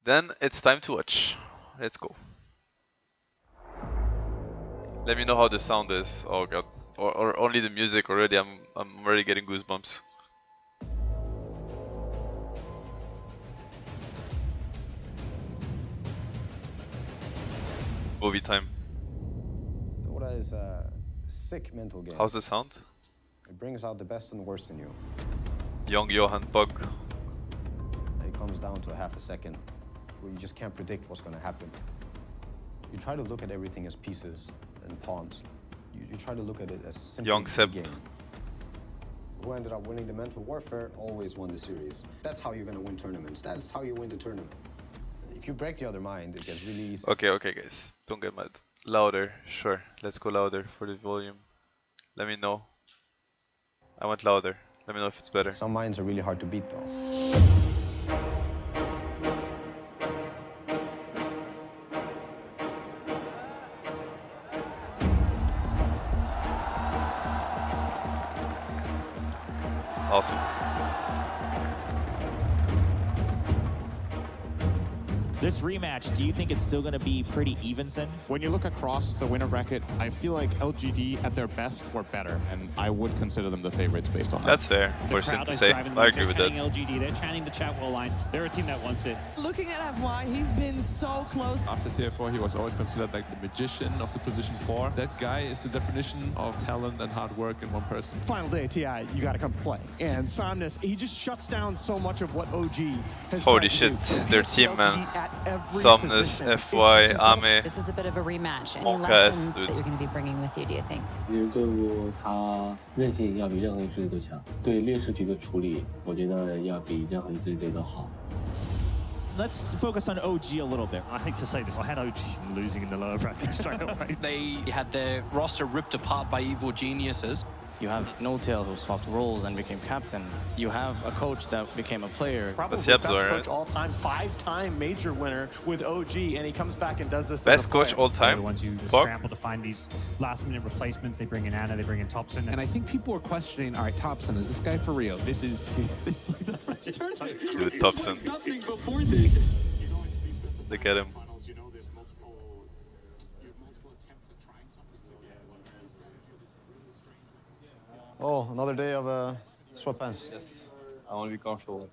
Then it's time to watch. Let's go. Let me know how the sound is. Oh god. Or only the music already. I'm already getting goosebumps. Movie time. Dota is a sick mental game. How's the sound? It brings out the best and the worst in you. Young Johan Pog. It comes down to a half a second where you just can't predict what's going to happen. You try to look at everything as pieces and pawns. You try to look at it as simply Young a Seb. game. Who ended up winning the mental warfare always won the series. That's how you're going to win tournaments. That's how you win the tournament. If you break the other mind, it gets really easy. Okay guys. Don't get mad. Louder. Sure. Let's go louder for the volume. Let me know. I want louder. Let me know if it's better. Some minds are really hard to beat though. Awesome. This rematch, do you think it's still going to be pretty even, Sin? When you look across the winner bracket, I feel like LGD at their best were better, and I would consider them the favorites based on that. That's fair for Sin to say. I agree with that. LGD, they're chanting the Chatwell lines. They're a team that wants it. Looking at FY, he's been so close. After TF4, he was always considered like the magician of the position 4. That guy is the definition of talent and hard work in one person. Final day of TI, you got to come play. And Somnus, he just shuts down so much of what OG has Holy tried to shit, do. their He team, man. at every Somnus, position. FY, Ame. This is a bit of a rematch. Any Monka, lessons dude. that you're going to be bringing with you, do you think? 其实这部他韧性要比任何一支队都强，对劣势局的处理，我觉得要比任何一支队都好。 Let's focus on OG a little bit. I hate to say this, I had OG losing in the lower bracket straight away. They had their roster ripped apart by evil geniuses. You have No-Tail who swapped roles and became captain. You have a coach that became a player. Probably That's best Yabzor, coach right? all time, 5-time major winner with OG, and he comes back and does this. Best as a coach player. all They're the time. ones who Fuck. scramble to find these last-minute replacements. They bring in Anna, they bring in Thompson. And I think people are questioning, all right, Thompson, is this guy for real? This is like the first tournament. Dude, Thompson. Nothing before this. Look at him. Oh, another day of sweatpants. Yes, I want to be comfortable.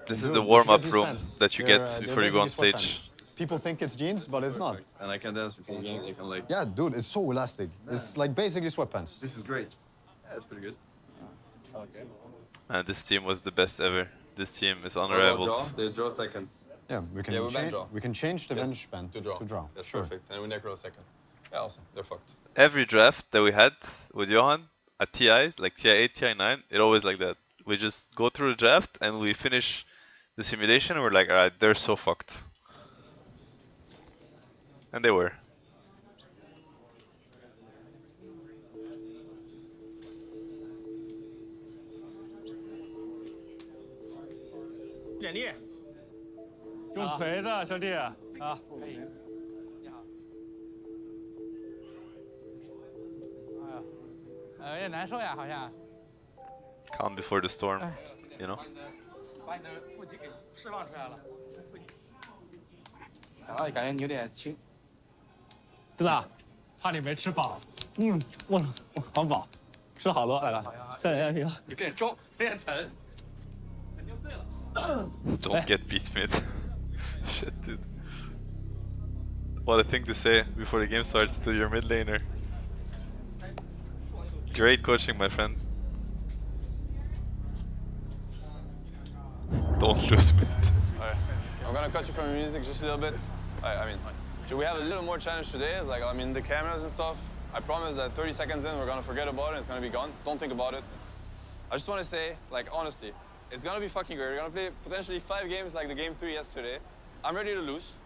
This is Dude, the you should warm-up get these room pants. that you They're, get they're before you go on basically stage. sweatpants. People think it's jeans, but it's not. And I can dance between games. I can like. Yeah, dude, it's so elastic. It's like basically sweatpants. This is great. Yeah, that's pretty good. Okay. And this team was the best ever. This team is Draw? unrivaled. They draw second. Yeah, we can Yeah, we change. draw. We can change the Yes, bench band to draw. To draw. That's Sure. perfect. And we necro second. Yeah, awesome. They're fucked. Every draft that we had with Johan at TI, like TI 8, TI 9, it always like that. We just go through the draft and we finish the simulation and we're like, alright, they're so fucked. And they were. Calm before the storm, you know? 然后感觉你有点轻。对吧？怕你没吃饱。我好饱，吃好多来了。下来行。有点重，有点疼。 Don't get beat mid. Shit, dude. What a thing to say before the game starts to your mid laner. Great coaching, my friend. Don't lose mid. Alright, I'm gonna cut you from your music just a little bit. I mean, should we have a little more challenge today? It's like, I mean, the cameras and stuff. I promise that 30 seconds in, we're gonna forget about it. It's gonna be gone. Don't think about it. I just want to say, like, honestly, it's gonna be fucking great. We're gonna play potentially 5 games like the game 3 yesterday. I'm ready to lose.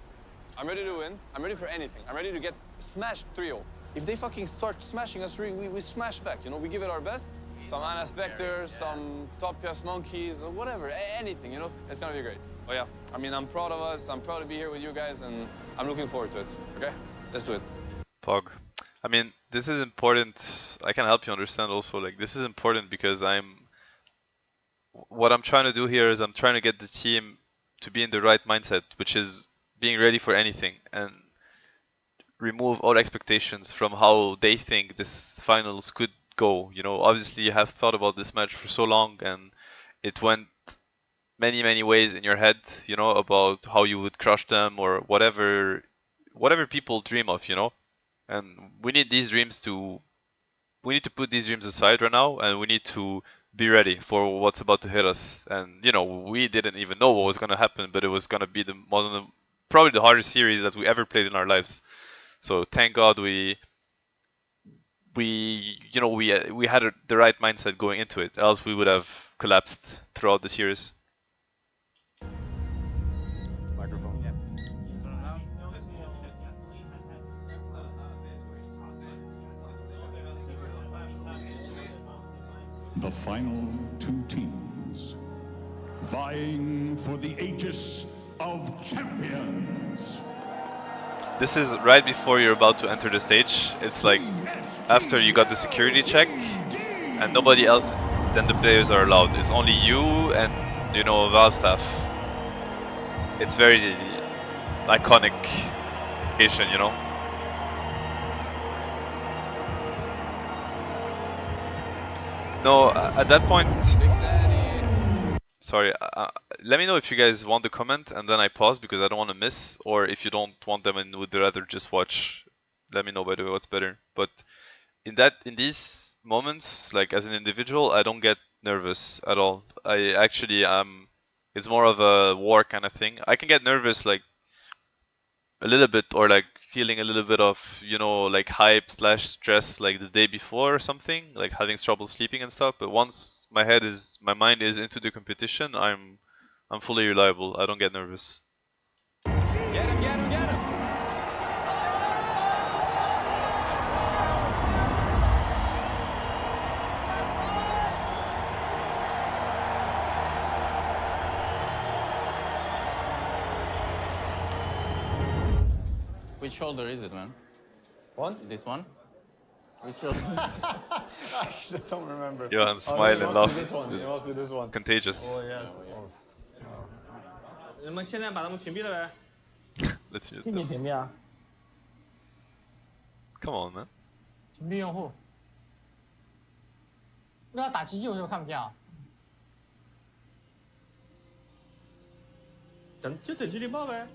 I'm ready to win. I'm ready for anything. I'm ready to get smashed 3-0. If they fucking start smashing us, we smash back. You know, we give it our best. Some Anna Spectre, some Top PS Monkeys, whatever, anything, you know? It's gonna be great. Oh yeah, I mean, I'm proud of us. I'm proud to be here with you guys, and I'm looking forward to it, okay? Let's do it. Pog. I mean, this is important. I can help you understand also, like, this is important because what I'm trying to do here is I'm trying to get the team to be in the right mindset, which is being ready for anything and remove all expectations from how they think this finals could go. You know, obviously you have thought about this match for so long and it went many ways in your head, you know, about how you would crush them or whatever people dream of, you know. And we need to put these dreams aside right now, and we need to be ready for what's about to hit us. And you know, we didn't even know what was going to happen, but it was going to be probably the hardest series that we ever played in our lives. So thank God we had the right mindset going into it, else we would have collapsed throughout the series. The final two teams vying for the Aegis of Champions. This is right before you're about to enter the stage. It's like after you got the security check and nobody else than the players are allowed. It's only you and, you know, Valve staff. It's very iconic occasion, you know. No, at that point, sorry, let me know if you guys want to comment and then I pause because I don't want to miss, or if you don't want them and would rather just watch, let me know, by the way, what's better. But in these moments, like as an individual, I don't get nervous at all. I actually it's more of a war kind of thing. I can get nervous like a little bit, or like feeling a little bit of, you know, like hype / stress like the day before or something, like having trouble sleeping and stuff. But once my mind is into the competition, I'm fully reliable. I don't get nervous. Get him, get him, get him! Which shoulder is it, man? One? This one? Which shoulder? I don't remember. Johan, smile and laugh. It must be this one. Contagious. Oh, yes. Oh. Let's mute them. Come on, man. 屏蔽用户。那打机器为什么看不见啊？就等距离报呗。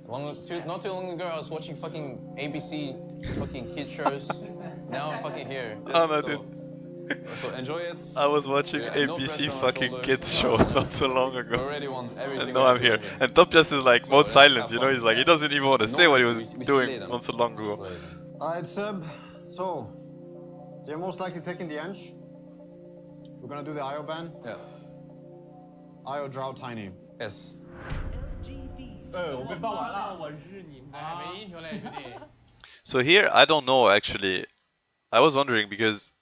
Not too long ago, I was watching fucking ABC, fucking kid shows. Now I'm fucking here. Oh no, dude. So enjoy it. I was watching ABC fucking kids show not so long ago. Already won everything. And now I'm here. And Topias is like mode silent, you know, he's like, he doesn't even want to say what he was doing not so long ago. Alright, Seb. So, they're most likely taking the Ench. We're gonna do the IO ban. Yeah. IO Drow Tiny. Yes. 我被爆完了。我日你妈！没英雄了，兄弟。 So here, I don't know actually. I was wondering because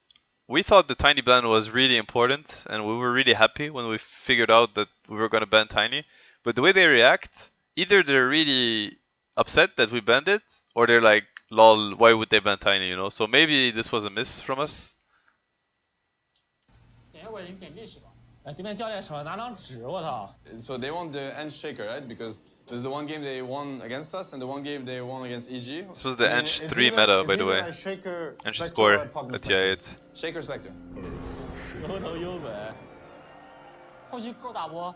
we thought the Tiny ban was really important and we were really happy when we figured out that we were going to ban Tiny. But the way they react, either they're really upset that we banned it, or they're like, lol, why would they ban Tiny, you know? So maybe this was a miss from us. 我已经点历史了。对面教练手上拿张纸，我操。 So they want the Ench Shaker, right? Because this is the one game they won against us and the one game they won against EG. This was the Ench 3 meta, by the way. Ench score at TI8. Shaker Spectre. 有头有尾。后期够打不？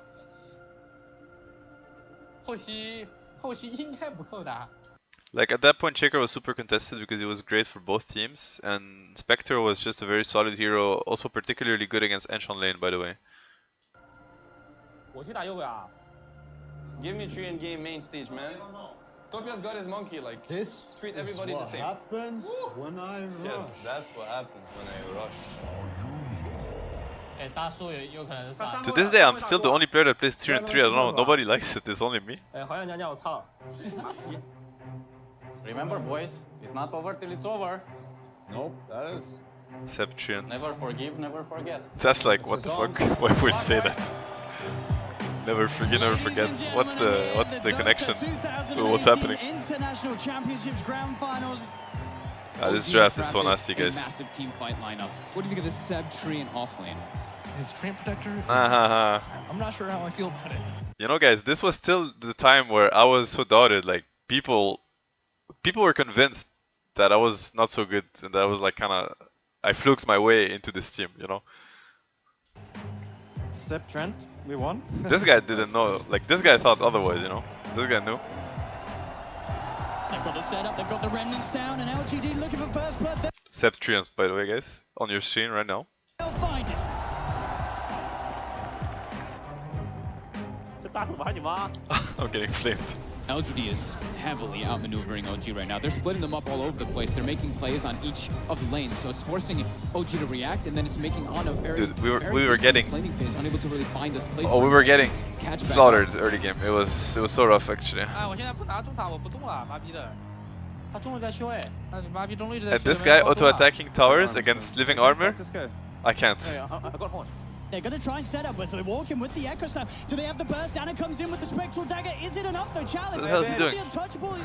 后期应该不够打。 Like at that point, Shaker was super contested because he was great for both teams, and Spectre was just a very solid hero, also particularly good against Ench on lane, by the way. 我去打右尾啊。 Give me 3 in game main stage, man. Topias got his monkey, like, this treat everybody the same. Happens when I rush. Yes, that's what happens when I rush. 哎，大叔有可能是。 To this day, I'm still the only player that plays 3 and 3. I don't know, nobody likes it. It's only me. 哎，好像娘娘，我操！ Remember, boys, it's not over till it's over. Nope, that is. Septrians. Never forgive, never forget. That's like, what the fuck? Why would you say that? Never forget, never forget. What's the connection? What's happening? International Championships Grand Finals. This draft is so nasty, guys. Massive team fight lineup. What do you think of this Seb tree and offlane? His Treant Protector? I'm not sure how I feel about it. You know, guys, this was still the time where I was so doubted. Like people were convinced that I was not so good, and that I was like I fluked my way into this team. You know. Sep Trent, we won. This guy didn't know. Like this guy thought otherwise. You know. This guy knew. They've got the setup, they've got the remnants down, and LGD looking for first blood. Sep Triumph, by the way, guys, on your screen right now. They'll find it. I'm getting flamed. LGD is heavily outmaneuvering OG right now. They're splitting them up all over the place. They're making plays on each of the lanes, so it's forcing OG to react, and then it's making on a very, Dude, we were getting laning phase, unable to really find a place. we were getting catch back slaughtered up. early game. It was so rough actually. And this guy auto-attacking towers against living armor? I can't. They're going to try and set up, but they're walking with the Echo Slam. Do they have the burst? Anna comes in with the Spectral Dagger. Is it enough though? Chalice. What the hell is he doing? Untouchable.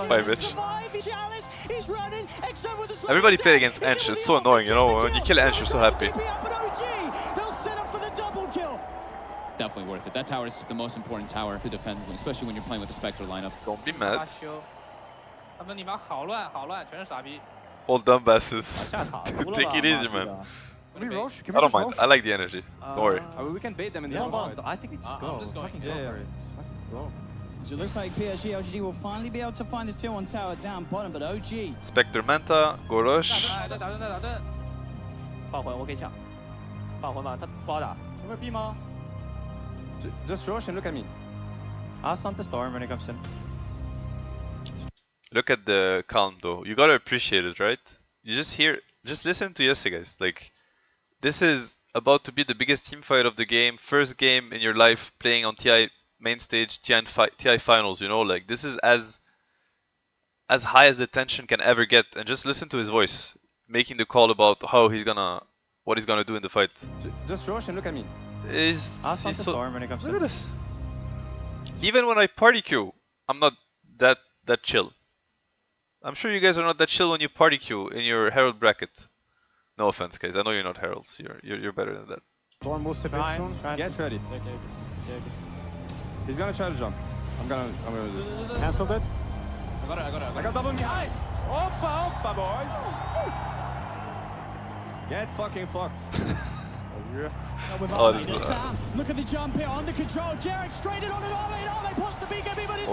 Bye, bitch. Chalice, he's running. Exo with the Everybody played against Ench. It's so annoying, you know. When you kill Ench, you're so happy. They'll set up for the double kill. Definitely worth it. That tower is the most important tower to defend, especially when you're playing with the Spectre lineup. Don't be mad. All dumbasses. Take it easy, man. Can we rush? I don't mind. I like the energy. Don't worry. We can bait them in the front. I think we just go. I'm just going. Fucking go for it. Go. So it looks like PSG LGD will finally be able to find this tier 1 tower down bottom, but OG. Spectre Manta, go rush. 放魂我可以抢，放魂吧，他不好打，有没有 B 吗 ？Just rush and look at me. Ask on the storm when it comes in. Look at the calm though. You gotta appreciate it, right? You just listen to Yesse, guys. Like, this is about to be the biggest team fight of the game. First game in your life playing on TI main stage, TI finals. You know, like this is as high as the tension can ever get. And just listen to his voice, making the call about what he's gonna do in the fight. Just rush and look at me. He's so, storm when it comes look at this. Even when I party queue, I'm not that chill. I'm sure you guys are not that chill when you party queue in your Herald bracket. No offense, guys. I know you're not Heralds. You're better than that. Storm will sip in soon. Get ready. He's gonna try to jump. I'm gonna do this. Cancelled it. I got double behind. Oppa, boys. Get fucking fucked. Oh, this is, look at the jump here on the control. Jarek straight in on an Arme pops the BKB, but it's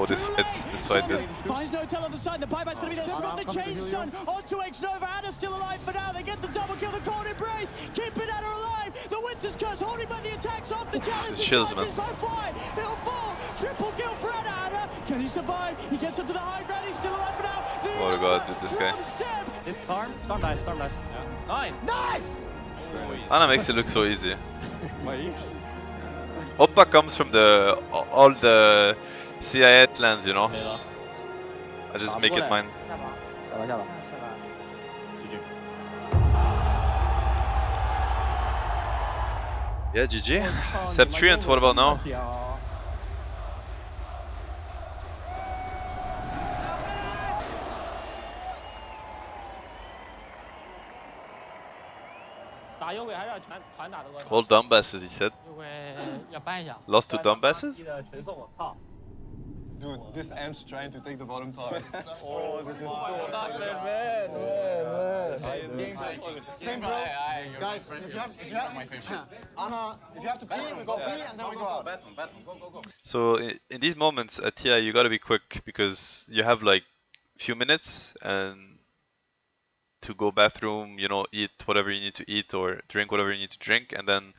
this fight did. Finds no tell on the side. The buyback's gonna be there. They've got the chain stun onto X-Nova. Anna's still alive for now. They get the double kill, the cold embrace, keeping Anna alive. The Winter's Curse holding by the attacks off the challenge. Chills, man. He'll fall. Triple kill for Anna. Can he survive? He gets up to the high ground. He's still alive for now. Oh my god, dude, this guy. This storm nice. Nice! Ana makes it look so easy. My ears. Oppa comes from all the CIA lands, you know. I just make it mine. Yeah, GG. Sep Triumph, what about now? All dumbasses, he said. Lost to dumbasses? Dude, this Amp's trying to take the bottom tower. Oh, this is so man. Same drill. Guys, if you have to pee, we go pee and then we go out. So in these moments at TI, you gotta be quick because you have like few minutes and to go bathroom, you know, eat whatever you need to eat or drink whatever you need to drink, and then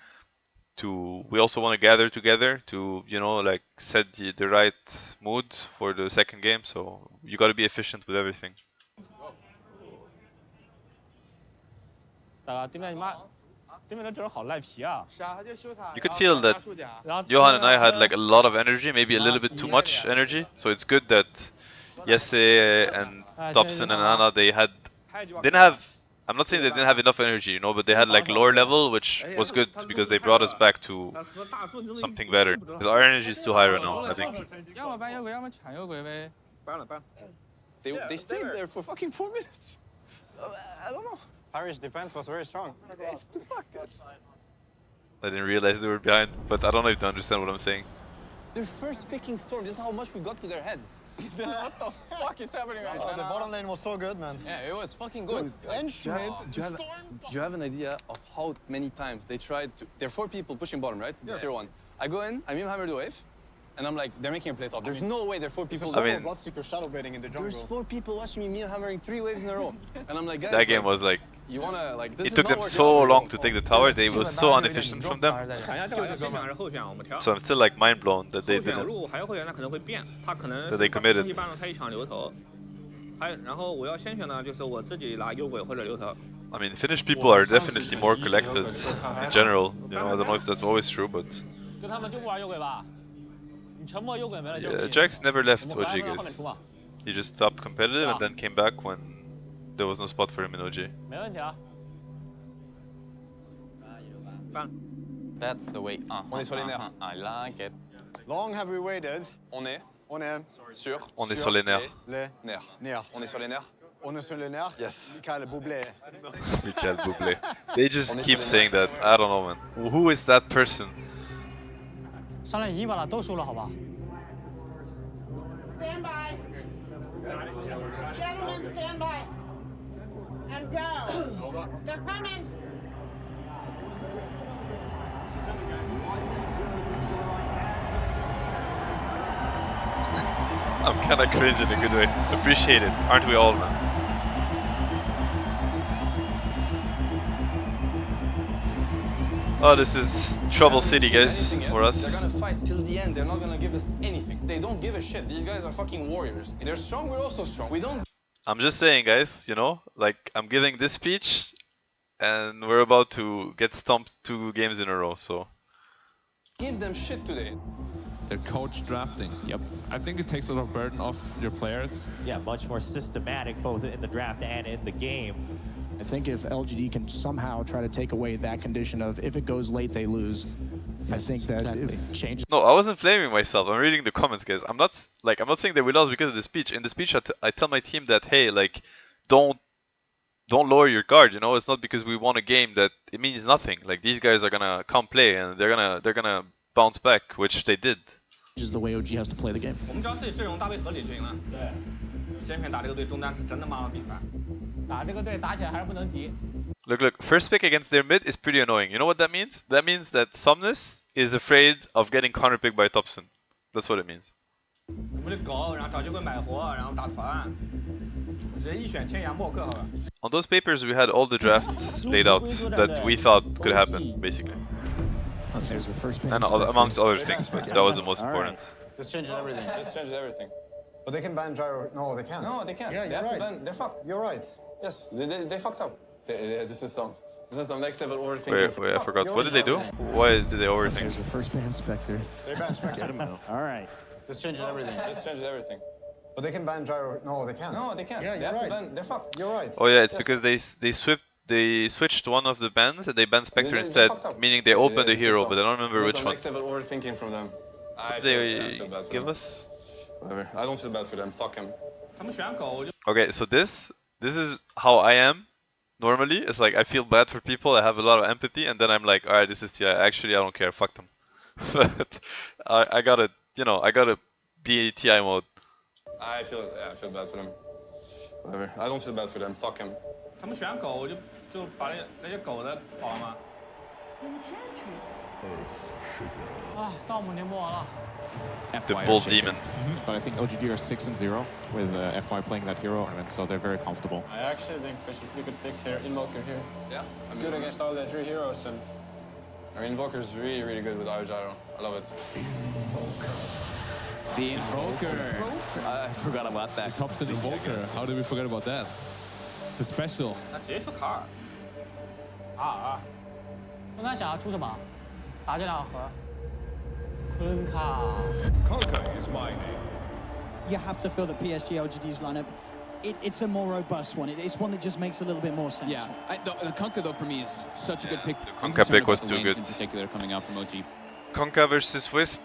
we also want to gather together to, you know, like set the right mood for the second game. So you got to be efficient with everything. You could feel that Johan and I had like a lot of energy, maybe a little bit too much energy. So it's good that Yesse and Dobson and Anna, didn't have, I'm not saying they didn't have enough energy, you know, but they had like lower level, which was good because they brought us back to something better. Because our energy is too high right now, I think. They stayed there for fucking 4 minutes. I don't know. Irish defense was very strong. What the fuck, dude? I didn't realize they were behind, but I don't know if they understand what I'm saying. They're first picking Storm. This is how much we got to their heads. What the fuck is happening right now? The bottom lane was so good, man. Yeah, it was fucking good. Do you have an idea of how many times they tried to... There are 4 people pushing bottom, right? Yeah. 0-1. I go in, I hammer the wave, and I'm like, they're making a play top. There's no way there are 4 people... I mean, Bloodseeker shadow baiting in the jungle. There's 4 people watching me hammering 3 waves in a row. And I'm like, guys... That game was like... You wanna, like, this it took them so long to take the tower, they were so inefficient from them. So I'm still like mind blown that they didn't. That they committed. I mean, Finnish people are definitely more collected in general. You know, I don't know if that's always true, but... Yeah, Jax never left OG, guys. He just stopped competitive and then came back when there was no spot for him in OG. That's the way. On est sur les nerfs. I like it. Long have we waited. On est sur les nerfs. Les nerfs. On est sur les nerfs. On est sur les nerfs. Yes. Michael Bublé. Michael Bublé. They just keep saying that. I don't know, man. Who is that person? Stand by. Gentlemen, stand by. And go. They're coming. I'm kinda crazy in a good way. Appreciate it, aren't we all, man? Oh, this is Trouble City, guys, for us. They're gonna fight till the end. They're not gonna give us anything. They don't give a shit. These guys are fucking warriors. They're strong, we're also strong. We don't... I'm just saying, guys, you know, like, I'm giving this speech, and we're about to get stomped 2 games in a row, so... Give them shit today. They're coach drafting. Yep. I think it takes a lot of burden off your players. Yeah, much more systematic both in the draft and in the game. I think if LGD can somehow try to take away that condition of if it goes late, they lose, I think that it changes. No, I wasn't flaming myself. I'm reading the comments, guys. I'm not saying that we lost because of the speech. In the speech, I tell my team that, hey, like, don't lower your guard. You know, it's not because we won a game that it means nothing. Like, these guys are gonna come play and they're gonna bounce back, which they did. Which is the way OG has to play the game. Look, first pick against their mid is pretty annoying. You know what that means? That means that Somnus is afraid of getting counterpicked by Thompson. That's what it means. On those papers, we had all the drafts laid out that we thought could happen, basically. And amongst other things, but that was the most important. This changes everything. This changes everything. But they can ban gyro. No, they can't. No, they can't. Yeah, they have right. to ban. They're fucked. You're right. Yes, they fucked up. This is some next level overthinking. Wait, I forgot. What did they do? Why did they overthink? There's the first ban Spectre. They ban Spectre. All right. This changes everything. This changes everything. But they can ban gyro. No, they can't. No, they can't. Yeah, they you're have right. to ban. They're fucked. You're right. Oh yeah, it's because they switched one of the bans and they banned Spectre instead, meaning they opened the hero, but I don't remember which one. Next level overthinking from them. What did they give us? Whatever. I don't feel bad for them. Fuck him. Okay, so this is how I am normally. It's like I feel bad for people, I have a lot of empathy, and then I'm like, alright, this is TI. Actually, I don't care. Fuck them. But I gotta, you know, I gotta be TI mode. I feel bad for them. Whatever. I don't feel bad for them. Fuck him. The Bull Demon. But I think LGD are 6-0 with FY playing that hero, and so they're very comfortable. I actually think we could pick here Invoker here. Yeah, I'm good against all the 3 heroes. And I mean, Invoker's really, really good with our gyro. I love it. The Invoker. I forgot about that. The Thompson Invoker. How did we forget about that? The special. 他直接出卡尔。坤卡想要出什么？打这两盒。坤卡。Konka is my name. You have to feel that PSG LGD's lineup, it's a more robust one. It's one that just makes a little bit more sense. Yeah, the Kunkka though for me is such a good pick. The Kunkka pick was too good. In particular, coming out from OG. Kunkka versus Wisp,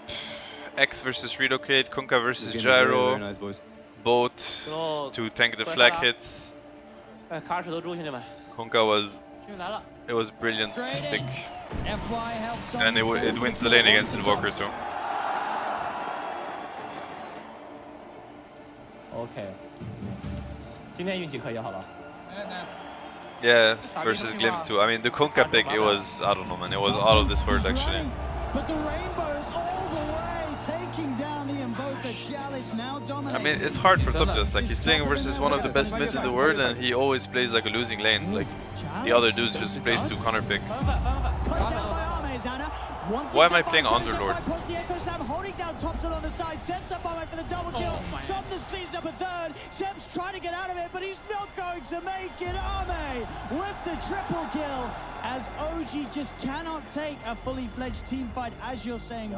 X versus Relocate, Kunkka versus Gyro, nice, boys. both to tank the flag hits. Kunkka was brilliant pick. And it wins the lane against Invoker too. OK，今天运气可以，好吧？ Yeah, versus Glimpse too. I mean, the Kunkka pick, it was, I don't know, man, it was out of this world actually. But the Rainbows all the way, taking down the Invoker. Chalice now dominating. I mean, it's hard for Topdust. Like, he's playing versus one of the best mids in the world, and he always plays like a losing lane. Like, the other dudes just plays to counter pick. Why am I playing Underlord? The Echo Slam holding down Thompson on the side, sets up Ahmed for the double kill. Somnus cleans up a third. Seb's trying to get out of it, but he's not going to make it. Ahmed with the triple kill, as OG just cannot take a fully fledged team fight, as you're saying.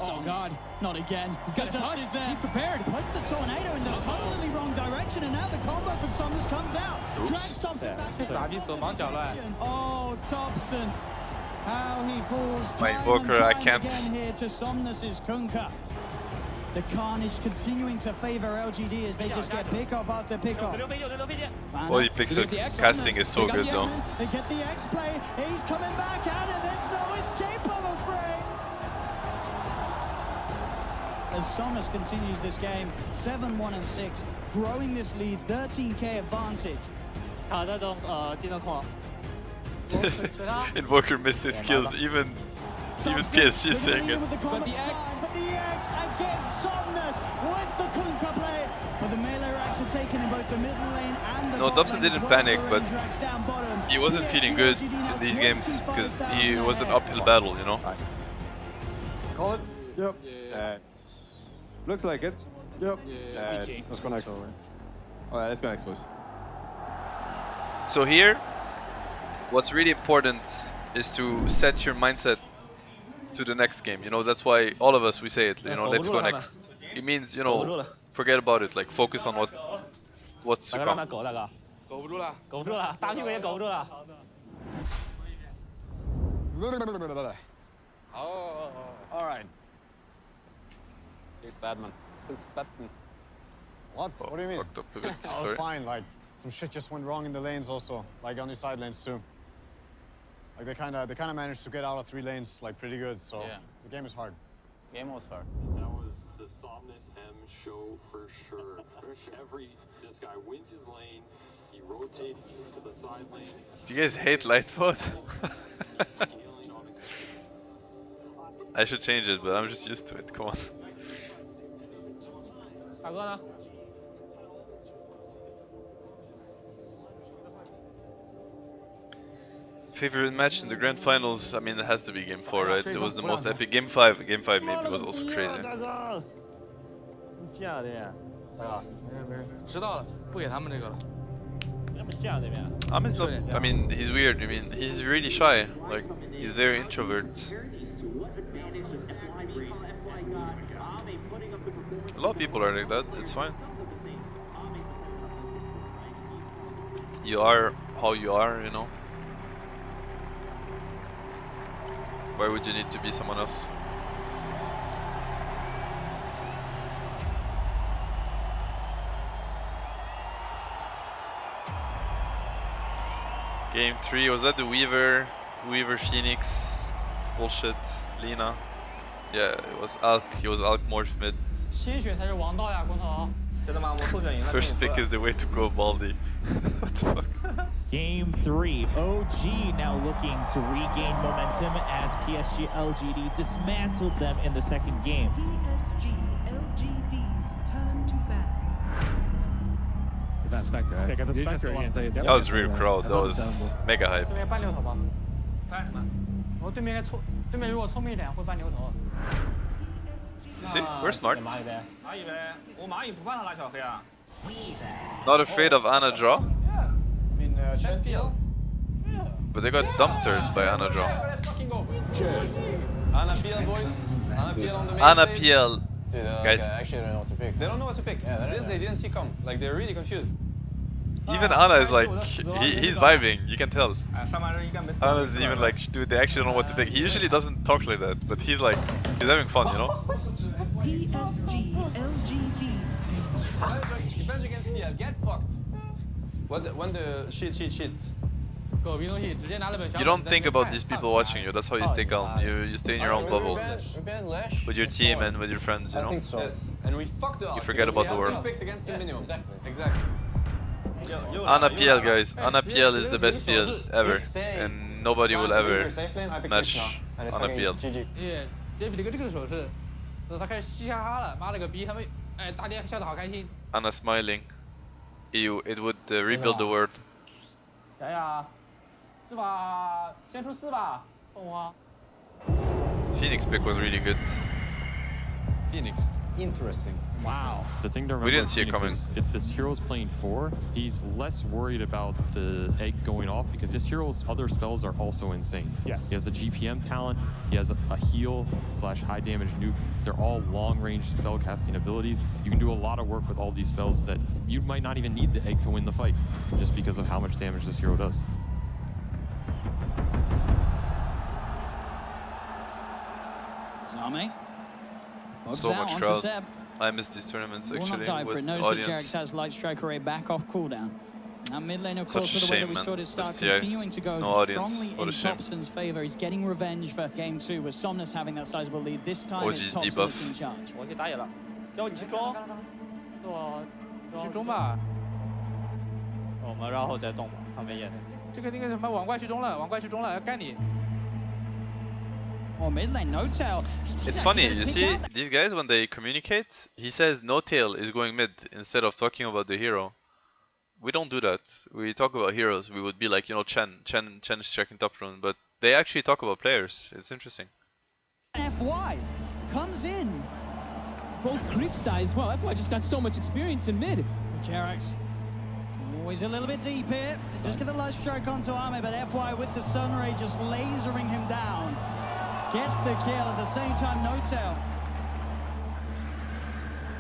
Oh God, not again. He's got Dust is there. He's prepared. Puts the tornado in the totally wrong direction, and now the combo from Somnus comes out. Drags Thompson back to Oh, Thompson. How he falls time Invoker, I can't. again here to Somnus's Kunkka. The carnage continuing to favor LGD as they just get pick off after pick off. All he picks up casting is so good though. They get the X play. He's coming back out, and there's no escape, I'm afraid. As Somnus continues this game, 7-1 and 6, growing this lead, 13k advantage. Invoker missed his kills, even PSG is saying it. But the X again, Somnus with the Kunkka play. But the melee racks are taken in both the middle lane and the No, bot Dobson lane. didn't panic, but he wasn't feeling good in these games because he was an uphill battle, you know? Call it? Yep. Looks like it. Yep. Let's go next. Alright, let's go next, boys. So here, what's really important is to set your mindset to the next game. You know, that's why all of us, we say it, you know, let's go next. It means, you know, forget about it, like focus on what's to come. Oh, alright. Here's Badman. What? What do you mean? Fucked up a bit, I was sorry. fine, like, some shit just went wrong in the lanes also, like on the side lanes too. Like they kinda managed to get out of 3 lanes like pretty good, so the game is hard. Game was hard. That was the Somnus M show for sure. This guy wins his lane, he rotates into the side lanes. Do you guys hate light mode? I should change it, but I'm just used to it, come on. Favorite match in the grand finals? I mean, it has to be Game 4, right? It was the most epic. Game 5 maybe was also crazy. Ahmed's not, I mean, he's weird. I mean, he's really shy. Like, he's very introvert. A lot of people are like that, it's fine. You are how you are, you know? Why would you need to be someone else? Game 3, was that the Weaver Phoenix bullshit, Lina? Yeah, it was Alk, he was Alk morph mid. First pick is the way to go, Baldi. What the fuck? Game 3, OG now looking to regain momentum as PSG LGD dismantled them in the second game. PSG LGD's turn to bat. That Spectre, right? Take the Spectre again. That was real crowd, that was mega hype. You see, we're smart. Not afraid of Ana draw? I mean, But they got dumpstered by Ana draw. Ana PL, boys. Ana PL on the main Ana stage. PL. Dude, Guys. actually don't know what to pick. They don't know what to pick. This they didn't see come. Like, they're really confused. Even Ana is like, he's vibing, you can tell. Ana's even like, dude, they actually don't know what to pick. He usually doesn't talk like that, but he's like, he's having fun, you know? PSG LGD. Defense against PL, get fucked. When the shit. You don't think about these people watching you. That's how you stay calm. You stay in your own bubble with your team and with your friends. You know. I think so. Yes, and we fucked it up. You forget about the world. We have 2 picks against the minimum. Exactly. Ana PL, guys. Ana PL is the best PL ever, and nobody will ever match Ana PL. 这比这个手势，他开始嘻哈哈了，妈了个逼，他们哎大家笑得好开心。 Ana smiling. It would rebuild the world. 谁呀？是吧？先出4吧，凤凰。 Phoenix pick was really good. Phoenix. Interesting. Wow. The thing to We remember didn't see it coming. is if this hero's playing 4, he's less worried about the egg going off because this hero's other spells are also insane. Yes. He has a GPM talent, he has a heal / high damage nuke. They're all long range spell casting abilities. You can do a lot of work with all these spells that you might not even need the egg to win the fight just because of how much damage this hero does. Zame. So much crowd. I miss these tournaments Will actually not die for it. with Knows audience. that Jarex has light strike array back off cooldown. Now mid lane, of course, Such with a the way that shame, we man. saw this start This year, continuing to go no audience. strongly What in a shame. Thompson's favor. He's getting revenge for game 2 with Somnus having that sizable lead. This time OG it's Thompson debuff. that's in charge. 我给打野了，要你去装，去中吧。我们然后再动吧，旁边野。这个那个什么网怪去中了，网怪去中了，要干你。 Oh, mid lane, no tail. It's funny, you see, these guys when they communicate, he says no tail is going mid instead of talking about the hero. We don't do that. We talk about heroes. We would be like, you know, Chen is checking top rune, but they actually talk about players. It's interesting. FY comes in. Both creeps die as well. FY just got so much experience in mid. Jarex always a little bit deep here. Just get the light strike onto Ame, but FY with the Sunray just lasering him down. Gets the kill at the same time, no tail.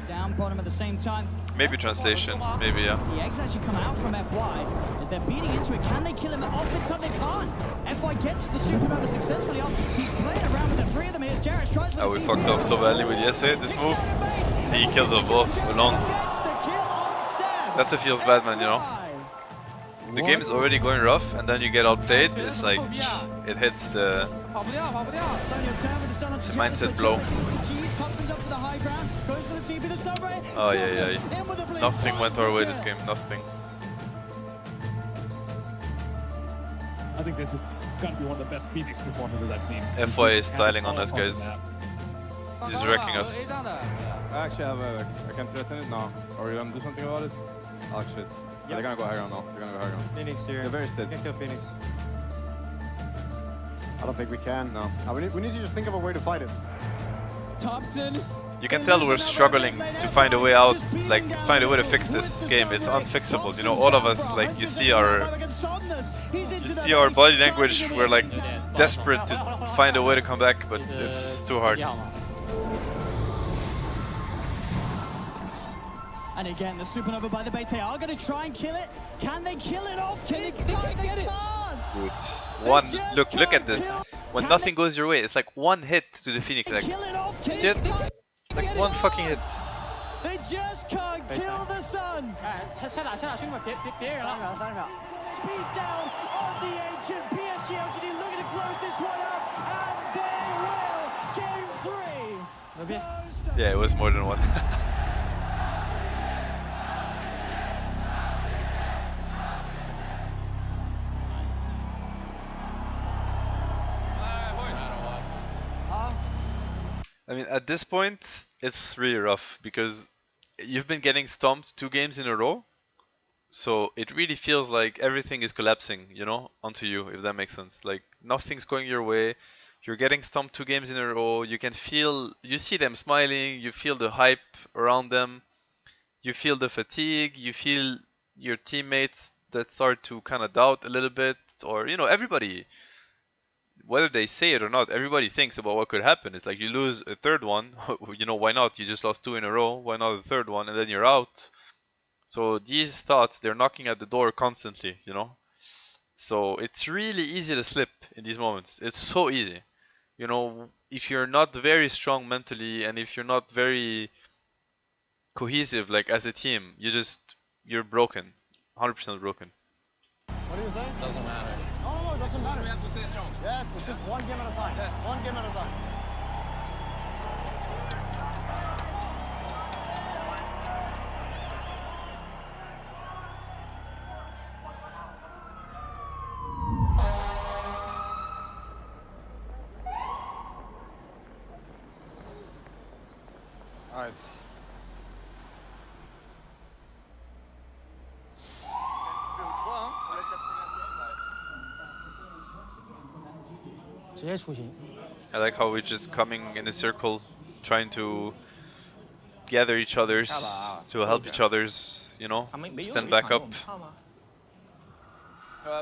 Down bottom at the same time. Maybe translation, maybe, yeah. The eggs actually come out from FY as they're beating into it. Can they kill him off in time? They can't. FY gets the supernova successfully off. He's playing around with the 3 of them here. Jarex tries for the We TP. fucked up so badly with Yese, this move. He kills us both alone. That's a feels bad, man, you know. The game is already going rough, and then you get outplayed. It's like it hits the. It's a mindset blow. Oh yeah. Nothing went our way this game. Nothing. I think this has got to be one of the best Phoenix performances I've seen. FY is styling on us, guys. He's wrecking us. I actually have a... I can threaten it now. Are we gonna do something about it? Oh shit. Yeah, they're gonna go high ground now. They're gonna go high ground. Phoenix here. They're very split. We can kill Phoenix. I don't think we can. No. We need to just think of a way to fight it. Thompson. You can tell we're struggling to find a way out, like find a way to fix this game. It's unfixable. You know, all of us, like you see our body language. We're like desperate to find a way to come back, but it's too hard. And again, the supernova by the base. They are going to try and kill it. Can they kill it off? They can't get it. Good. One. Look at this. When nothing goes your way, it's like one hit to the Phoenix. Like, you see it? Like one fucking hit. They just can't kill the sun. 拆打兄弟别人了。 Speed down on the ancient PSG LGD looking to close this one up, and they will. Game 3. Yeah, it was more than one. I mean, at this point, it's really rough because you've been getting stomped 2 games in a row. So it really feels like everything is collapsing, you know, onto you, if that makes sense. Like nothing's going your way. You're getting stomped 2 games in a row. You can feel, you see them smiling. You feel the hype around them. You feel the fatigue. You feel your teammates that start to kind of doubt a little bit, or, you know, everybody. Whether they say it or not, everybody thinks about what could happen. It's like you lose a 3rd one, you know, why not? You just lost 2 in a row, why not the 3rd one, and then you're out. So these thoughts, they're knocking at the door constantly, you know. So it's really easy to slip in these moments. It's so easy. You know, if you're not very strong mentally and if you're not very cohesive, like as a team, you're broken. 100% broken. What do you say? Doesn't matter. it doesn't matter. We have to stay strong. Yes, it's just one game at a time. Yes. One game at a time. All right. I like how we're just coming in a circle, trying to gather each other's, to help each other's, you know, stand back up.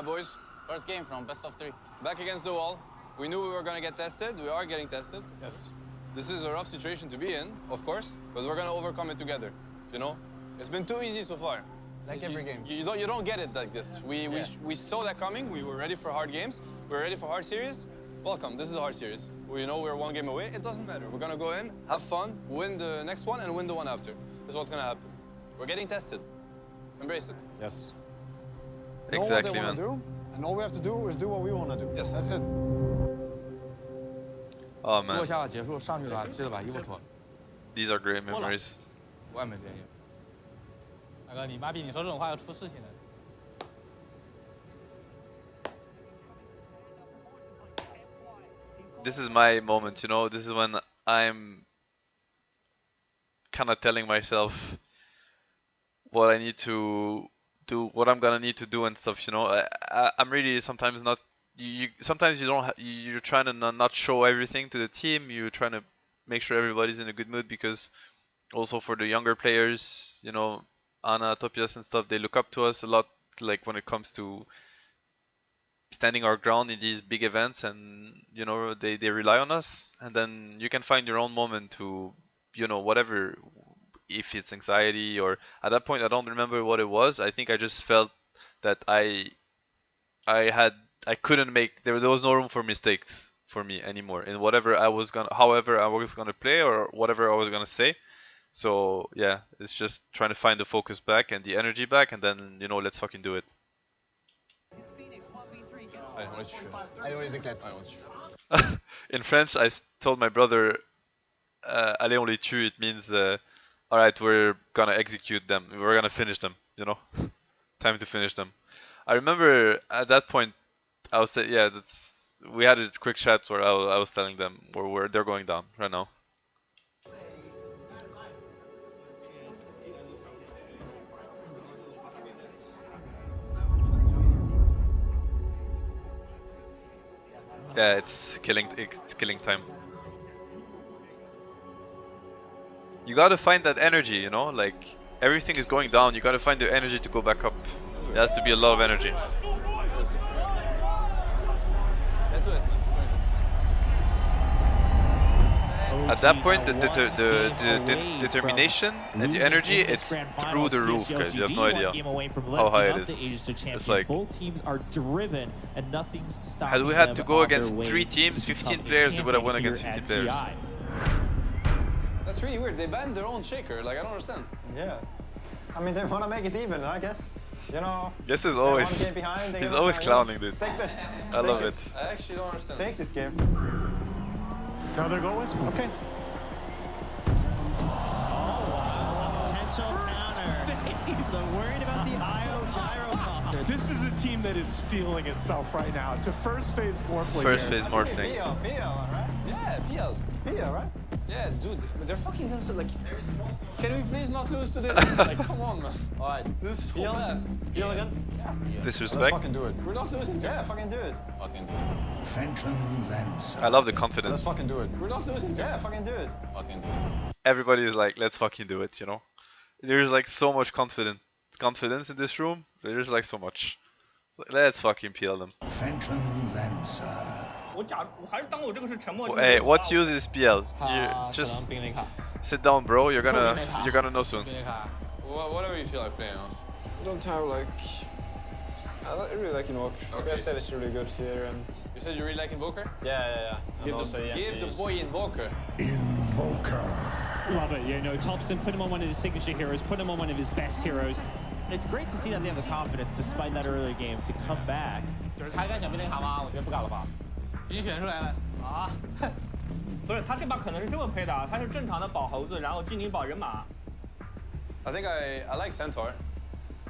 Boys, first game from best of 3. Back against the wall. We knew we were going to get tested. We are getting tested. Yes. This is a rough situation to be in, of course, but we're going to overcome it together, you know? It's been too easy so far. Like every game. You don't get it like this. We saw that coming. We were ready for hard games. We were ready for hard series. Welcome, this is a hard series. We know we're one game away. It doesn't matter. We're gonna go in, have fun, win the next one, and win the one after. This is what's gonna happen. We're getting tested. Embrace it. Yes. Exactly, know what they man. want to do, and all we have to do is do what we want to do. Yes. That's it. Oh man, these are great memories. 大哥，你妈逼，你说这种话要出事情的。 This is my moment, you know. This is when I'm kind of telling myself what I need to do, what I'm gonna need to do and stuff. You know, I'm really sometimes not. Sometimes you don't. You're trying to not show everything to the team. You're trying to make sure everybody's in a good mood, because also for the younger players, you know, Anna, Topias and stuff, they look up to us a lot. Like when it comes to standing our ground in these big events, and you know they rely on us, and then you can find your own moment to, you know, whatever, if it's anxiety or at that point I don't remember what it was. I think I just felt that I couldn't make, there was no room for mistakes for me anymore in whatever I was gonna, however I was gonna play or whatever I was gonna say. So yeah, it's just trying to find the focus back and the energy back, and then, you know, let's fucking do it. In French, I told my brother, allez, on les tue. It means, alright, we're gonna execute them. We're gonna finish them, you know? Time to finish them. I remember at that point, I was saying, yeah, we had a quick chat where I was telling them where they're going down right now. Yeah, it's killing time. You gotta find that energy, you know, like everything is going down, you gotta find the energy to go back up. There has to be a lot of energy. At that point, the determination and the energy, it's through the roof, guys. You have no idea how high it is. It's like, both teams are driven and nothing's stopping had we had to them go on against their way 3 teams, to 15 becoming players, we would have won champion against here 15 at players. TI. That's really weird. They banned their own shaker. Like, I don't understand. Yeah. I mean, they want to make it even, I guess. You know. Guess is they always, want to get behind, he's always clowning, dude. Take this. I love it. I actually don't understand. Take this game. Another goal is okay. Potential counter. So worried about the IO gyro. This is a team that is feeling itself right now. To first phase Morphling. First phase Morphling. PL, right? Yeah, PL. PL, right? Yeah, dude, they're fucking themselves. Like, can we please not lose to this? Like, come on, man. All right. This is so bad. PL again? Yeah. Disrespect. Let's fucking do it. We're not losing to Yeah, this. fucking do it. Fucking do it. Phantom Lancer. I love the Let's confidence. fucking do it. We're not losing to Yeah, this. fucking do it. Fucking do it. Everybody is like, let's fucking do it, you know? There's like so much confidence in this room. There's like so much. It's like, let's fucking PL them. Phantom Lancer. Hey, what use is PL? You just sit down, bro. You're gonna know soon. Whatever you feel like playing, us. I don't have like. I really like Invoker. Okay. I said it's really good here. And You said you really like Invoker? yeah. Give the boy Invoker. Invoker. Love it, you know, Thompson, put him on one of his signature heroes, put him on one of his best heroes. It's great to see that they have the confidence, despite that earlier game, to come back. 就是他在想兵令卡吗？我觉得不敢了吧。已经选出来了啊！不是，他这把可能是这么配的啊，他是正常的保猴子，然后精灵保人马。I think I like Centaur.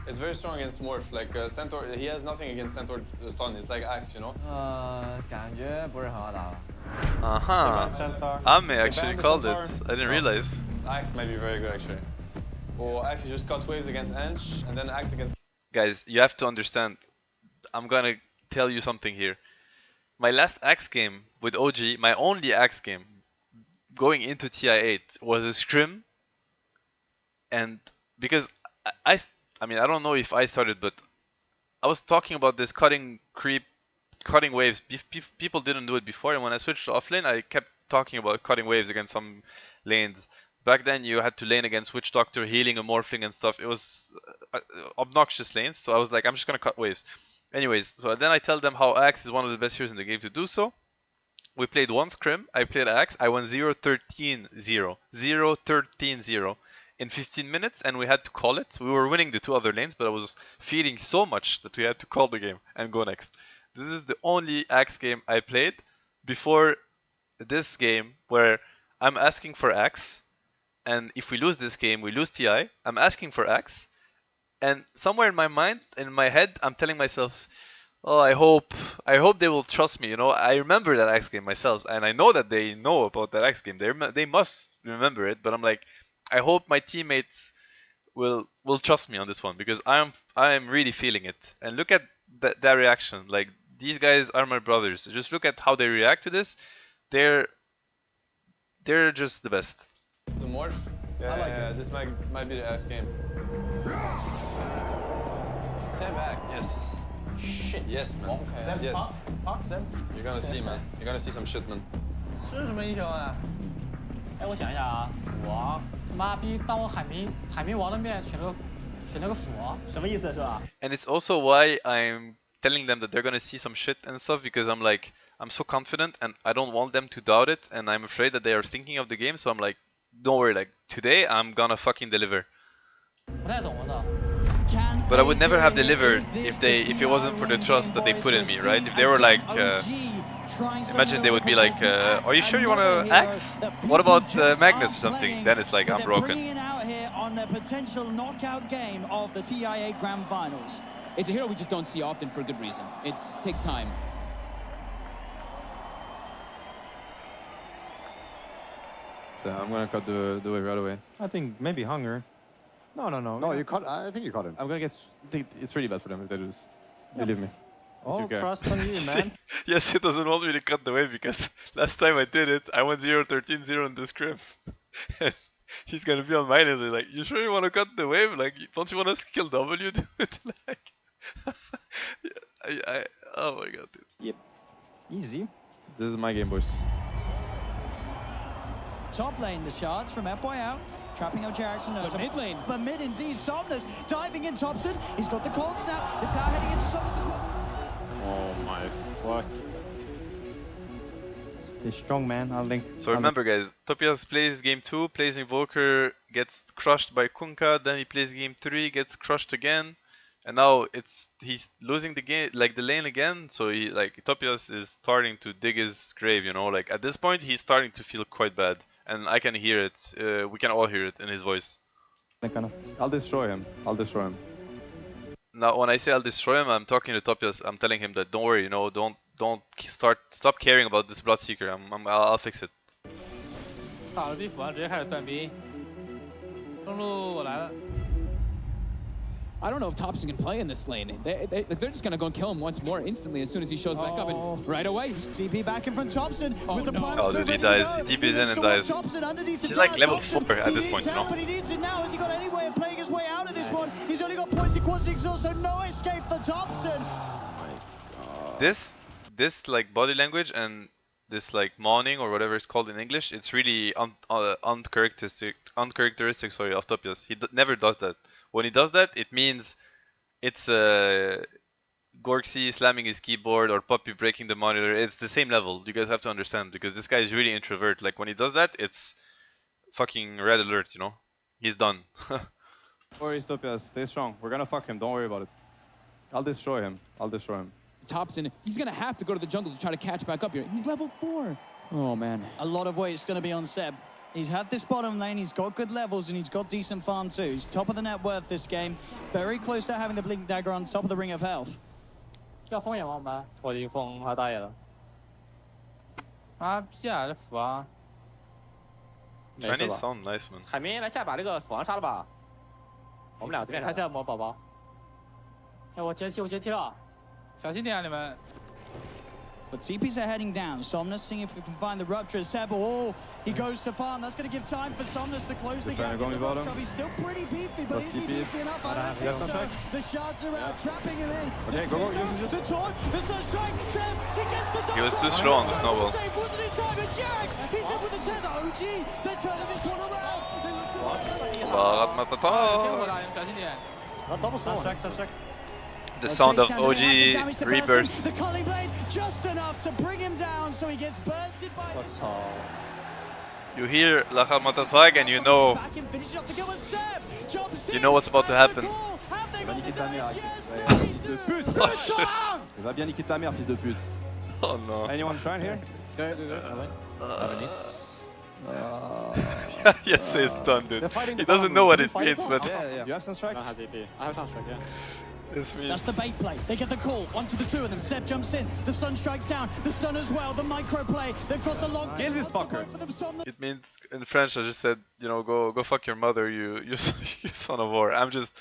It's very strong against Morph. Like Centaur, he has nothing against Centaur stun. It's like Axe, you know. 感觉不是很好打。Ame actually called it. I didn't realize. Axe might be very good actually. Or Axe just cut waves against Ench, and then Axe against. Guys, you have to understand. I'm gonna tell you something here. My last Axe game with OG, my only Axe game, going into TI8 was a scrim. And because I mean, I don't know if I started, but I was talking about this cutting waves. People didn't do it before, and when I switched to offlane, I kept talking about cutting waves against some lanes. Back then, you had to lane against Witch Doctor, healing and morphling and stuff. It was obnoxious lanes, so I was like, I'm just gonna cut waves. Anyways, so then I tell them how Axe is one of the best heroes in the game to do so. We played one scrim, I played Axe, I won 0-13-0. 0-13-0 in 15 minutes, and we had to call it. We were winning the two other lanes, but I was feeding so much that we had to call the game and go next. This is the only Axe game I played before this game where I'm asking for Axe, and if we lose this game, we lose TI. I'm asking for Axe, and somewhere in my mind, in my head, I'm telling myself, oh, I hope they will trust me. You know, I remember that Axe game myself, and I know that they know about that Axe game. They must remember it, but I'm like, I hope my teammates will trust me on this one, because I am really feeling it. And look at that reaction. Like, these guys are my brothers. Just look at how they react to this. They're just the best. It's the Morph. Yeah, this might be the Axe game. Sam back. Yes. Shit. Yes, man. Okay. Yes. Sam. You're gonna see, man. You're gonna see some shit, man. 这是什么英雄啊？哎，我想一下啊，我妈逼当我海绵王的面选了个辅，什么意思是吧？ And it's also why I'm telling them that they're gonna see some shit and stuff, because I'm like, I'm so confident and I don't want them to doubt it, and I'm afraid that they are thinking of the game, so I'm like, don't worry, like, today I'm gonna fucking deliver. 不太懂的。 But I would never have delivered if it wasn't for the trust that they put in me, right? If they were like, imagine they would be like, are you sure you want to Axe? What about Magnus or something? Then it's like, I'm broken. Bringing it out here on the potential knockout game of the CIA Grand Finals. It's a hero we just don't see often for a good reason. It takes time. So I'm gonna cut the wave right away. I think maybe Hunger. No. No, you cut. I think you cut him. I'm gonna get. It's really bad for them if they do this. Believe me. All trust on you, man. Yes, he doesn't want me to cut the wave, because last time I did it, I went 0-13-0 in the scrim. And he's gonna be on mine and say like, you sure you want to cut the wave? Like, don't you want to skill W to it? Like, oh my god, dude. Yep. Easy. This is my game, boys. Top lane, the shards from FY out. Trapping up Jackson. But mid lane. But mid indeed. Somnus diving in Thompson. He's got the cold snap. The tower heading into Somnus as well. Oh my fuck. He's strong, man. I'll link. So remember, guys, Topias plays game 2, plays Invoker, gets crushed by Kunkka, then he plays game 3, gets crushed again, and now he's losing the game, like the lane again. So Topias is starting to dig his grave, you know. Like, at this point, he's starting to feel quite bad, and I can hear it. We can all hear it in his voice. I'll destroy him. Now, when I say I'll destroy him, I'm talking to Topias. I'm telling him that don't worry, you know, stop caring about this Bloodseeker. I'll fix it. 操了逼符完直接开始断兵，中路我来了。 I don't know if Thompson can play in this lane. They're just gonna go and kill him once more instantly as soon as he shows back up, and right away. TP back in from Thompson with the prime. Oh, dude, he dies. He TPs in and dies. He's like level 4 at this point, you know. But he needs it now. Has he got any way of playing his way out of this one? He's only got points in Quasi Exhaust, so no escape for Thompson. This like body language and this like moaning or whatever it's called in English, it's really uncharacteristic of Topias. He never does that. When he does that, it means it's Gorksy slamming his keyboard or Puppy breaking the monitor. It's the same level. You guys have to understand, because this guy is really introvert. Like, when he does that, it's fucking red alert, you know? He's done. Don't worry, Topias. Stay strong. We're gonna fuck him. Don't worry about it. I'll destroy him. I'll destroy him. Topson, he's gonna have to go to the jungle to try to catch back up here. He's level 4. Oh man. A lot of weight's going to be on Seb. He's had this bottom lane, he's got good levels, and he's got decent farm too. He's top of the net worth this game. Very close to having the Blink Dagger on top of the Ring of Health. 叫封眼王吧，我已经封他大爷了。啊，下这斧啊！没事 Chinese 吧？ sound nice, man. 海明来下把这个斧王杀了吧？我们俩这边他现在摸宝宝。哎，我接踢了，小心点啊你们。 But TPs are heading down. Somnus seeing if we can find the rupture. Seb, oh, he goes to farm. That's going to give time for Somnus to close the gap. He's still pretty beefy, but is he beefy enough? I don't think so. The shards are out, trapping him in. Okay, go. Use the taunt, the sunstrike. Seb, he gets the double. He was too slow on the snowball. Wasn't in time, and Jax, he's in with the tether. OG, they're turning this one around. They look to Sunstrike. The sound of OG rebirth. The Culling Blade just enough to bring him down, so he gets bursted by. You hear Lachal Matatag and you know what's about to happen. Il va bien niquer ta mère, fils de pute. Oh no. Anyone trying here? Go. Yes, he's done, dude. He doesn't know what it means, but You have Sunstrike? I have Sunstrike, yeah. this means That's the bait play. They get the call onto the two of them. Seb jumps in. The sun strikes down. The stun as well. The micro play. They've got the long. Kill this fucker. it means in French. I just said, you know, go fuck your mother, you son of war. I'm just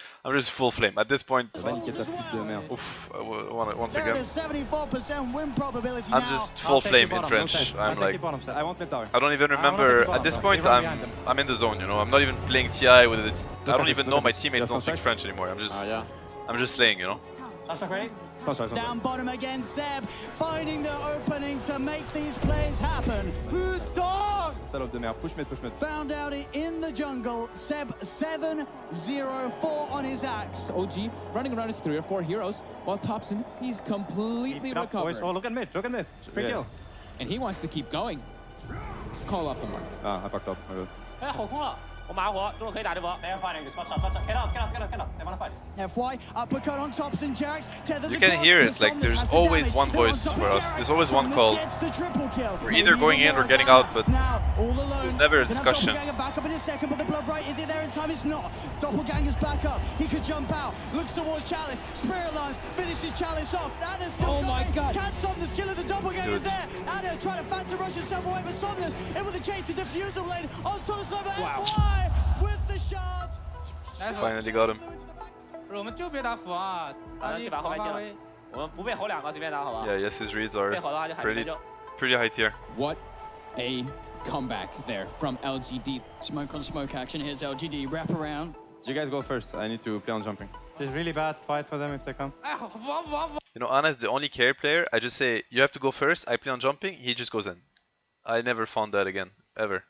full flame at this point. Oof, once They're at again. a 74% win probability now. I'm just full flame in French. I'm like, I want mid tower. I don't even remember at this point. I'm in the zone, you know. I'm not even playing TI with it. I don't even know my teammates don't speak French anymore. I'm just slaying, you know. Down bottom again, Seb finding the opening to make these plays happen. Putain! Salope de merde. Push mid. Found out it in the jungle. Seb 7-0-4 on his axe. OG running around his 3 or 4 heroes, while Topson, he's completely recovered. Oh, look at mid. Free kill. And he wants to keep going. Call up the mark. Ah, I fucked up. 哎，好空了，我马上活，中路可以打这波。They are fighting this. Watch out. Get out. They wanna fight this. FY, uppercut on Topson, Jax. You can hear it, like there's always one voice for us. There's always one call. We're either going in or getting out, but there's never a discussion. Back up in a second, but the blood bright is it there in time? It's not. Doppelganger's back up. He could jump out. Looks towards Chalice. Spirit Lines finishes Chalice off. Anna's still going. Can't stop the skill of the Doppelganger's there. Anna trying to phantom rush himself away, but Somnus able to chase the diffuser blade on Sonoslova. FY with the shards. Finally got him. 我们就别打斧啊，打去把后面进了。我们不被吼2个，随便打好吧？ Yeah, yes, his reads are pretty high tier. What a comeback there from LGD. Smoke on smoke action. Here's LGD. Wrap around. You guys go first. I need to play on jumping. It's really bad fight for them if they come. You know, Anna is the only carry player. I just say, you have to go first. I play on jumping. He just goes in. I never found that again, ever.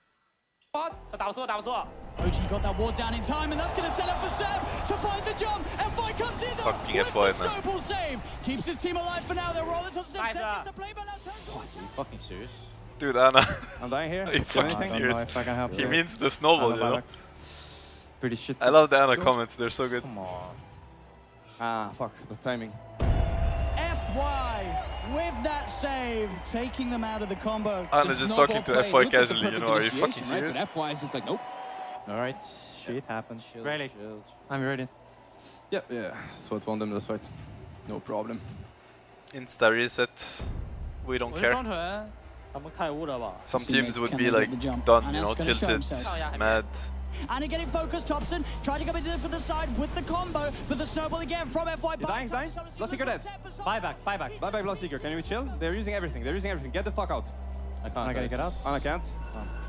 打不错。OG got that ward down in time, and that's going to set up for Seb to find the jump. FY comes in though Fucking with FY, the snowball save. Keeps his team alive for now. They're rolling to Seb. Seb gets the play, but now turns Are you fucking serious? Dude, Anna. I'm dying here. Are you fucking anything? serious? If I can help He you. means the snowball, you know? Pretty shit. I love the Anna comments. They're so good. Come on. Ah, fuck. The timing. FY with that save, taking them out of the combo. Anna just talking to FY casually, you know? Are you fucking serious? Right? But FY is just like, nope. All right. Shit happens. Ready? I'm ready. Yeah. So it won them this fight. No problem. Insta reset. We don't care. 他们开悟了吧？ Some teams would be like done, you know, tilted, mad. And getting focused, Topson tried to come into for the side with the combo, but the snowball again from FY. Dying. Bloodseeker dead. Bye back. Bye bye, Bloodseeker. Can we chill? They're using everything. Get the fuck out. I can't get out. Anna can't.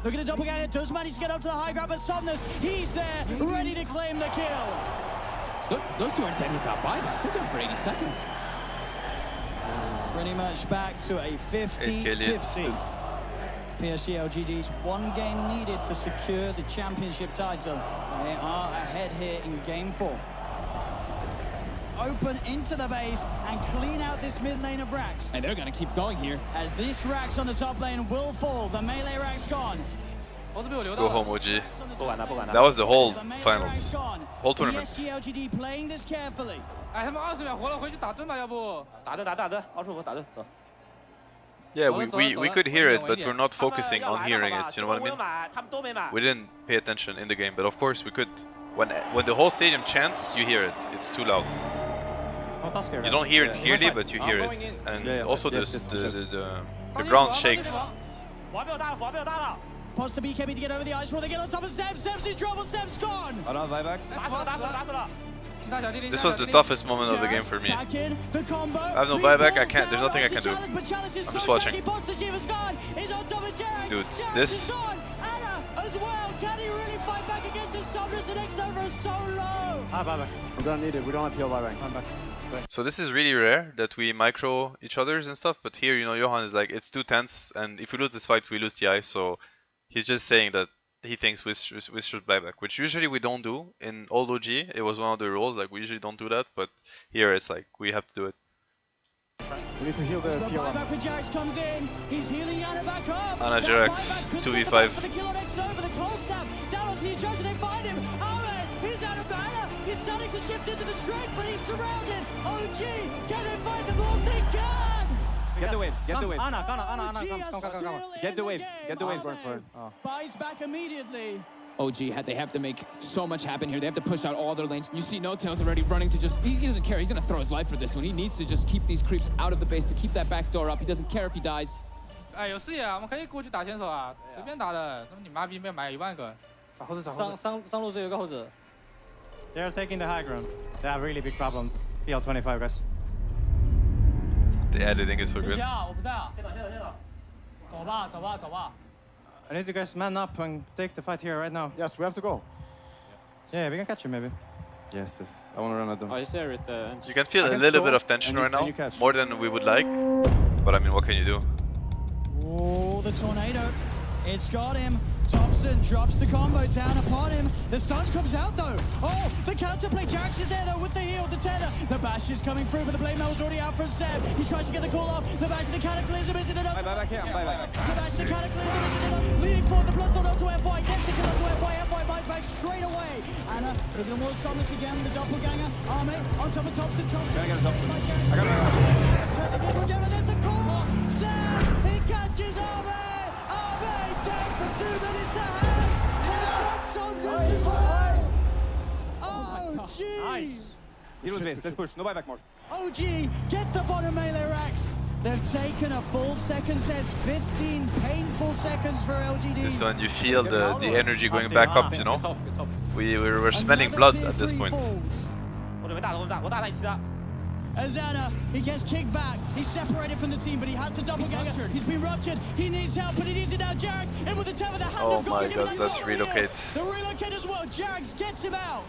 Look at the Doppelganger. Does manage to get up to the high ground, but Somnus, he's there, ready to claim the kill. Those two aren't dead without buyback. They're done for 80 seconds. Pretty much back to a 50-50. PSG LGD's one game needed to secure the championship title. They are ahead here in game 4. Open into the base and clean out this mid lane of Rax. And they're going to keep going here. As this Rax on the top lane will fall. The melee Rax gone. Go home, OG. That was the whole finals, whole tournament. LGD playing this carefully. 哎，他们20秒活了，回去打盾吧，要不？打盾，奥数打盾，走。 Yeah, we could hear it, but we're not focusing on hearing it. You know what I mean? We didn't pay attention in the game, but of course we could. When the whole stadium chants, you hear it. It's too loud. You don't hear it clearly, but you hear it, and also the ground shakes. Pause the BKB to get over the ice wall. They get on top of Sebs. Sebs in trouble. Sebs gone. This was the toughest moment of the game for me. I have no buyback. I can't. There's nothing I can do. I'm just watching. Dude, this. As well, can he really fight back against this Somnus and X-Nova is so low? We don't need it. We don't have heal buyback. So this is really rare that we micro each others and stuff, but here, you know, Johan is like, it's too tense, and if we lose this fight, we lose TI, so he's just saying that he thinks we should buyback, which usually we don't do. In old OG, it was one of the rules, like we usually don't do that, but here it's like, we have to do it. We need to heal the PLM. Buyback for Jax comes in. He's healing Ana back up. Ana Jax, 2v5. For the kill on X-Nova, the cold snap. Down onto the treasure, they find him. Ahmed, he's out of mana. He's starting to shift into the strength, but he's surrounded. OG, can they find the ball? They can! Get the waves, get the waves. Ana, come. Get the waves, going for it. Buys back immediately. OG they have to make so much happen here. They have to push out all their lanes. You see NoTails already running to just, he doesn't care. He's gonna throw his life for this one. He needs to just keep these creeps out of the base to keep that back door up. He doesn't care if he dies. 哎，有视野啊，我们可以过去打选手啊，随便打的。他们你妈逼没有买1万个，找后置。上路是有个后置。They're taking the high ground. They have really big problem. PL25 guys. The editing is so good. 我不在啊。走吧。 I need you guys man up and take the fight here right now. Yes, we have to go. Yeah, we can catch him maybe. Yes. I want to run at them. Oh, he's there with the... You can feel a little bit of tension right now, more than we would like, but I mean, what can you do? Oh, the tornado. It's got him. Thompson drops the combo down upon him. The stun comes out though. Oh, the counterplay. Jax is there though with the heal, the tether. The bash is coming through, but the blade mail's already out from Seb. He tries to get the call off. The bash of the cataclysm isn't enough. Buyback here, buyback. The bash of the cataclysm isn't enough. Leading forward, the Bloodthorn onto FY. Gets the kill onto FY. FY buys back straight away. Anna, looking more Somnus again. The doppelganger. Arme on top of Thompson. Gotta get Thompson. I got it. Turns it different down, and there's the call. Seb, he catches Arme. Arme dead for 2 minutes to hand. Somnus as well. Oh, jeez. Nice. Deal with this. Let's push. No buyback more. OG, get the bottom melee racks. They've taken a full second set, 15 painful seconds for LGD. This one, you feel the energy going back up, you know? We were smelling blood at this point. Azana, he gets kicked back. He's separated from the team, but he has the doppelganger. He's been ruptured. He needs help, but he needs it now. Jax in with the tether. The hand Oh of my God, god, that's relocate. The relocate as well. Jax gets him out.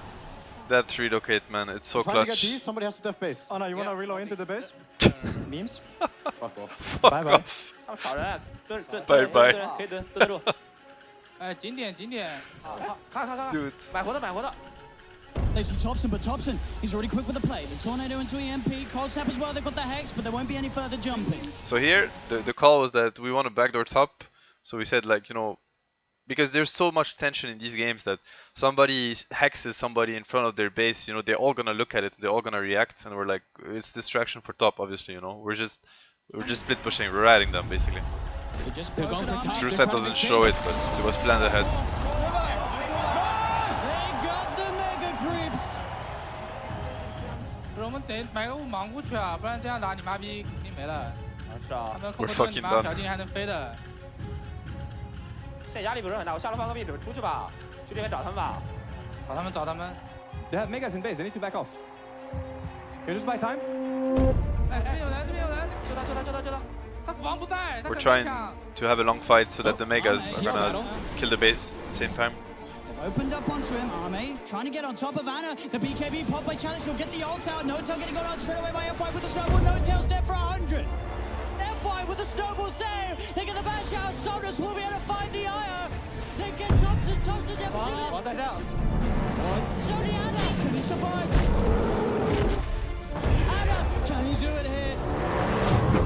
That relocate, man, it's so Trying to get clutch. these. Somebody has to def base. Oh no, you wanna reload into the base? Memes? Fuck off. Fuck off. Bye bye. 可以蹲得住。哎，景点。看。 Dude. 买活的。 They see Thompson, but Thompson, he's already quick with the play. The tornado into EMP, cold snap as well. They've got the hex, but there won't be any further jumping. So here, the call was that we want to backdoor top. So we said, like, you know, because there's so much tension in these games that somebody hexes somebody in front of their base, you know, they're all gonna look at it, they're all gonna react, and we're like, it's distraction for top, obviously, you know. We're just split pushing, we're riding them basically. True set doesn't show it, but it was planned ahead. They got the mega creeps. 不是，我们得买个雾盲过去啊，不然这样打你妈逼肯定没了。是啊。他们控个盾，你妈小精灵还能飞的。 现在压力不是很大，我下路放个壁，你们出去吧，去这边找他们吧。找他们。 They have megas in base. They need to back off. Can you just buy time? 哎，这边有人。救他。他服王不在，他 We're 很 trying 强。 to have a long fight so that the megas are gonna kill the base at the same time. Opened up onto him, Arme, trying to get on top of Anna. The BKB pop by challenge, he'll get the ult out. NoTail getting got out straight away by F5 with the snowball. NoTail's dead for 100. F5 with the snowball save. They get the bash out. Somnus will be able to find the IO. They get Thompson dead for 2 minutes. 王在下。 Sony Anna, can he survive? Anna, can he do it here?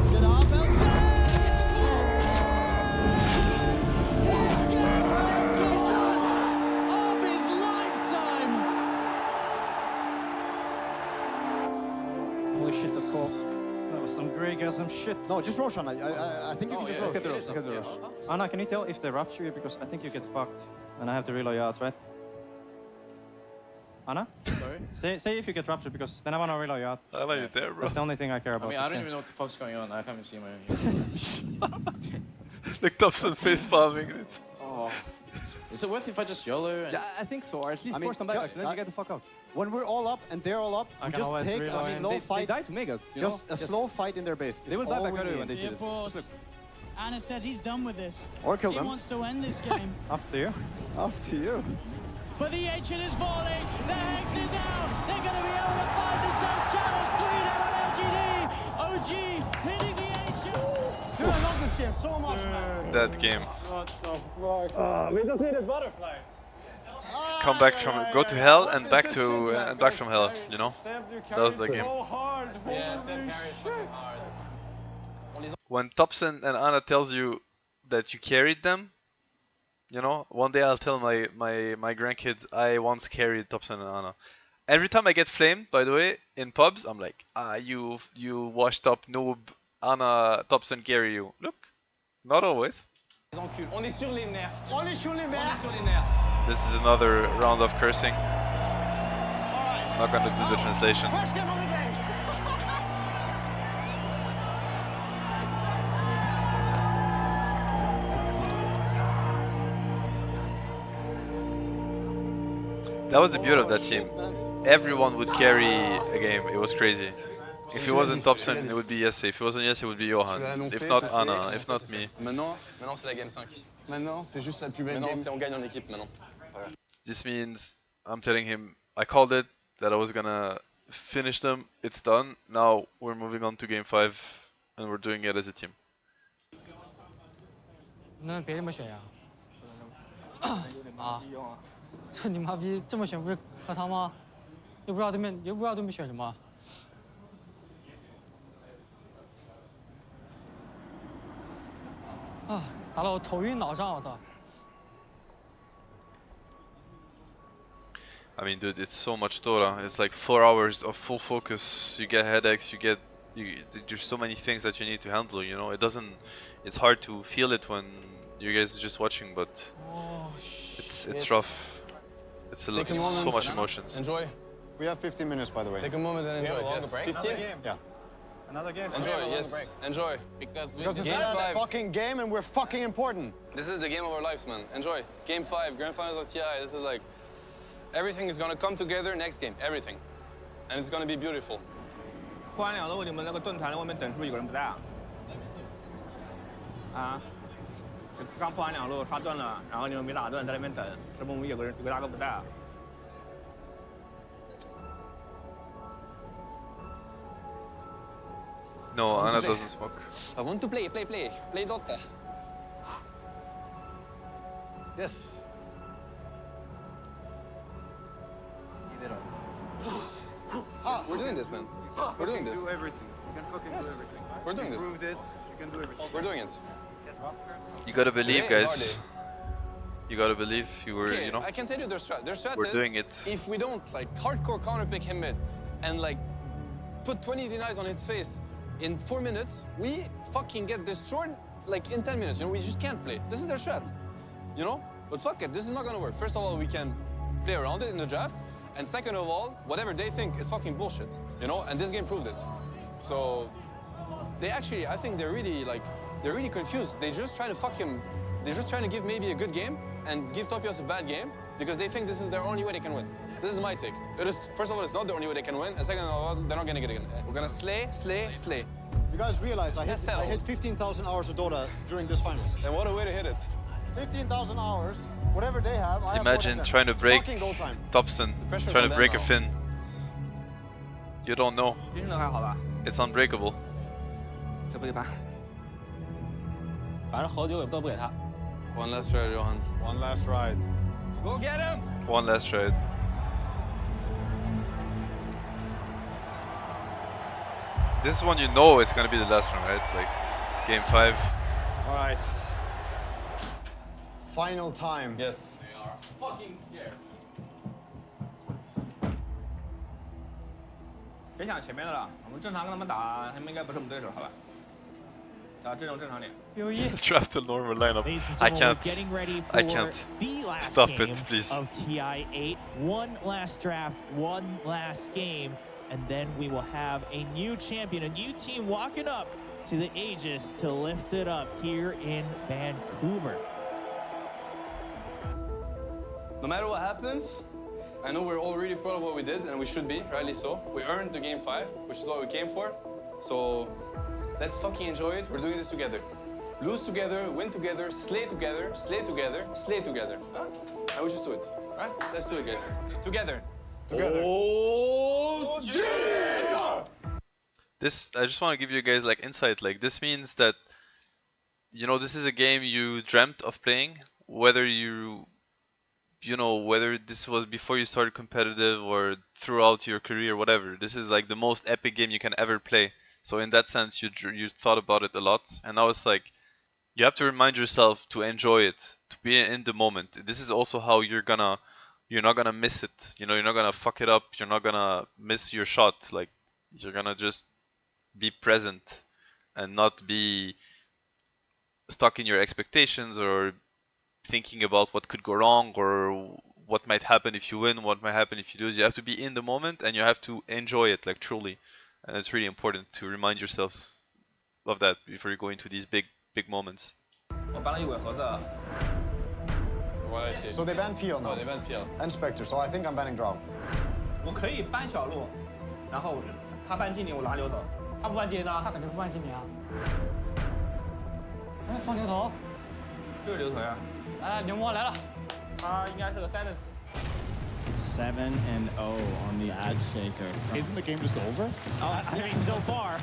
Is it half save? He gets the shit at court. That was some Gregasm shit. No, just Roshan. I think you can just Let's Rosh. get the Rosh. Let's get the Rosh. Anna, can you tell if they rupture you? Because I think you get fucked. And I have to reload you out, right? Anna? Sorry? Say if you get ruptured, because then I want to reload you out. I like it there, bro. That's the only thing I care about. I mean, I don't even know what the fuck's going on. I haven't seen my own. Like Thompson face palming it. Oh. Is it worth it if I just YOLO? Yeah, I think so, or at least I mean, force them back, and then you get the fuck out. When we're all up and they're all up, I we can just always take reload a and slow fight. They die to make us, you just know? a slow fight in their base. They will die back early when they see Yeah, this. pause. Anna says he's done with this. Or kill He them. wants to end this game. Up to you. Up to you. But the ancient is falling. The Hex is out. They're going to be able to find the South Challenge 3 down on LGD. OG hitting the ancient. Dude, I love this game so much, man. That game. What the fuck? We just needed butterfly. Come back from, go to hell and back to and back from hell. You know, that was the game. So hard. Yeah, Seb carried fucking hard. When Thompson and Anna tells you that you carried them, you know, one day I'll tell my grandkids I once carried Thompson and Anna. Every time I get flamed, by the way, in pubs, I'm like, you washed up noob, Anna, Thompson carry you. Look, not always. On est sur les nerfs. On est sur les On nerfs. est sur les nerfs. This is another round of cursing. Not gonna do the translation. First game of the game. That was the beauty of that team. Everyone would carry a game. It was crazy. If it wasn't Thompson, it would be Jesse. If it wasn't Jesse, it would be Johan. If not Anna, if not me. Maintenant, c'est la game 5. Maintenant, c'est juste la plus belle game. On gagne en équipe maintenant. This means I'm telling him I called it, that I was gonna finish them. It's done. Now we're moving on to game 5 and we're doing it as a team. 那别这么选呀！啊！这你妈逼这么选不是喝汤吗？又不知道对面选什么。啊！打到我头晕脑胀，我操！ I mean, dude, it's so much Dota. It's like 4 hours of full focus. You get headaches. There's so many things that you need to handle. You know, it's hard to feel it when you guys are just watching, but it's rough. It's so much emotions. Enjoy. We have 15 minutes, by the way. Take a moment and enjoy. Yes. 15? Yeah. Another game. Enjoy, yes. Enjoy. Because it's a fucking game and we're fucking important. This is the game of our lives, man. Enjoy. Game 5, Grand Finals of TI. This is like, everything is gonna come together next game. Everything. And it's gonna be beautiful. 破完2楼，你们那个盾团在外面等，是不是有个人不在啊？啊？刚破完2楼，刷盾了，然后你们没打盾，在那边等，是不是有个大哥不在啊？ No, Anna doesn't smoke. I want to play Dota. Yes. We're doing this, man. We're doing this. Do everything. You can fucking do everything. We're doing this. You proved it. You can do everything. We're doing it. You gotta believe, Today is our guys. day. You gotta believe. Okay, You know. I can tell you their strat. Their strat We're is doing it. if we don't like hardcore counter pick him mid and like put 20 denies on his face in 4 minutes, we fucking get destroyed like in 10 minutes. You know, we just can't play. This is their strat. You know? But fuck it, this is not gonna work. First of all, we can play around it in the draft. And second of all, whatever they think is fucking bullshit. You know? And this game proved it. So they actually, I think they're really confused. They just try to fuck him. They're just trying to give maybe a good game and give Topios a bad game because they think this is their only way they can win. This is my take. It is, first of all, it's not the only way they can win, and second of all, they're not gonna get it again. We're gonna slay. You guys realize I hit 15,000 hours of Dota during this finals. And what a way to hit it. 15,000 hours, whatever they have, I have Imagine more than trying to break fucking goal time. Thompson, trying to break a fin. You don't know. It's unbreakable. 这不一般。反正好久也都不给他。 One last ride, Johan. One last ride. Go get him! One last ride. This is one you know it's gonna be the last one, right? Like game 5. All right. Final time. Yes. They are fucking scared. 别想前面的了，我们正常跟他们打，他们应该不是我们对手，好吧？打阵容正常点。Draft a normal lineup. I can't stop it, please. Of TI8, one last draft, one last game, and then we will have a new champion, a new team walking up to the Aegis to lift it up here in Vancouver. No matter what happens, I know we're all really proud of what we did, and we should be, rightly so. We earned the game 5, which is what we came for. So let's fucking enjoy it. We're doing this together. Lose together, win together, slay together, slay together, slay together. Huh? And we just do it, right? Let's do it, guys. Together. Together. Oh, yeah! This, I just want to give you guys like insight. Like this means that, you know, this is a game you dreamt of playing, whether whether this was before you started competitive or throughout your career, whatever. This is like the most epic game you can ever play. So in that sense, you thought about it a lot, and now it's like you have to remind yourself to enjoy it, to be in the moment. This is also how you're not gonna miss it. You know, you're not gonna fuck it up. You're not gonna miss your shot. Like you're gonna just be present and not be stuck in your expectations or thinking about what could go wrong or what might happen if you win, what might happen if you lose. You have to be in the moment and you have to enjoy it, like truly. And it's really important to remind yourselves of that before you go into these big moments. So they banned PL now. Oh, they banned PL. And Spectre, so I think I'm banning Drown. 我可以搬小路，然后他搬精灵，我拿溜走。他不搬精灵呢？他肯定不搬精灵啊。哎，放牛头。就是牛头呀。哎，牛魔来了。他应该是个 silence。 7-0 on the Ad Shaker. Isn't the game just over? I mean, so far,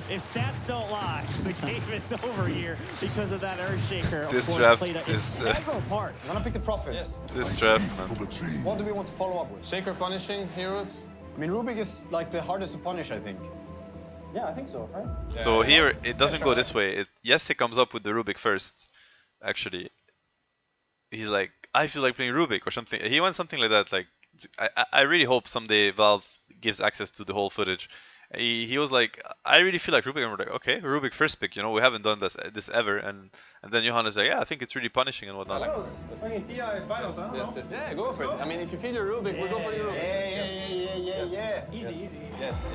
if stats don't lie, the game is over here because of that Earthshaker. This of course, draft played an is integral part. I'm gonna pick the Prophet. Yes. This draft, man. What do we want to follow up with? Shaker punishing heroes. I mean, Rubik is like the hardest to punish, I think. Yeah, I think so, right? So here, it doesn't go this way. Yes, it comes up with the Rubik first, actually. He's like, I feel like playing Rubik or something. He wants something like that. Like, I really hope someday Valve gives access to the whole footage. He was like, I really feel like Rubik, and we're like, okay, Rubik first pick. You know, we haven't done this ever, and then Johan is like, yeah, I think it's really punishing and whatnot. Yes. Yeah, go for it. I mean, if you feel your Rubik, we'll go for your Rubik. Yeah. Easy. Yes.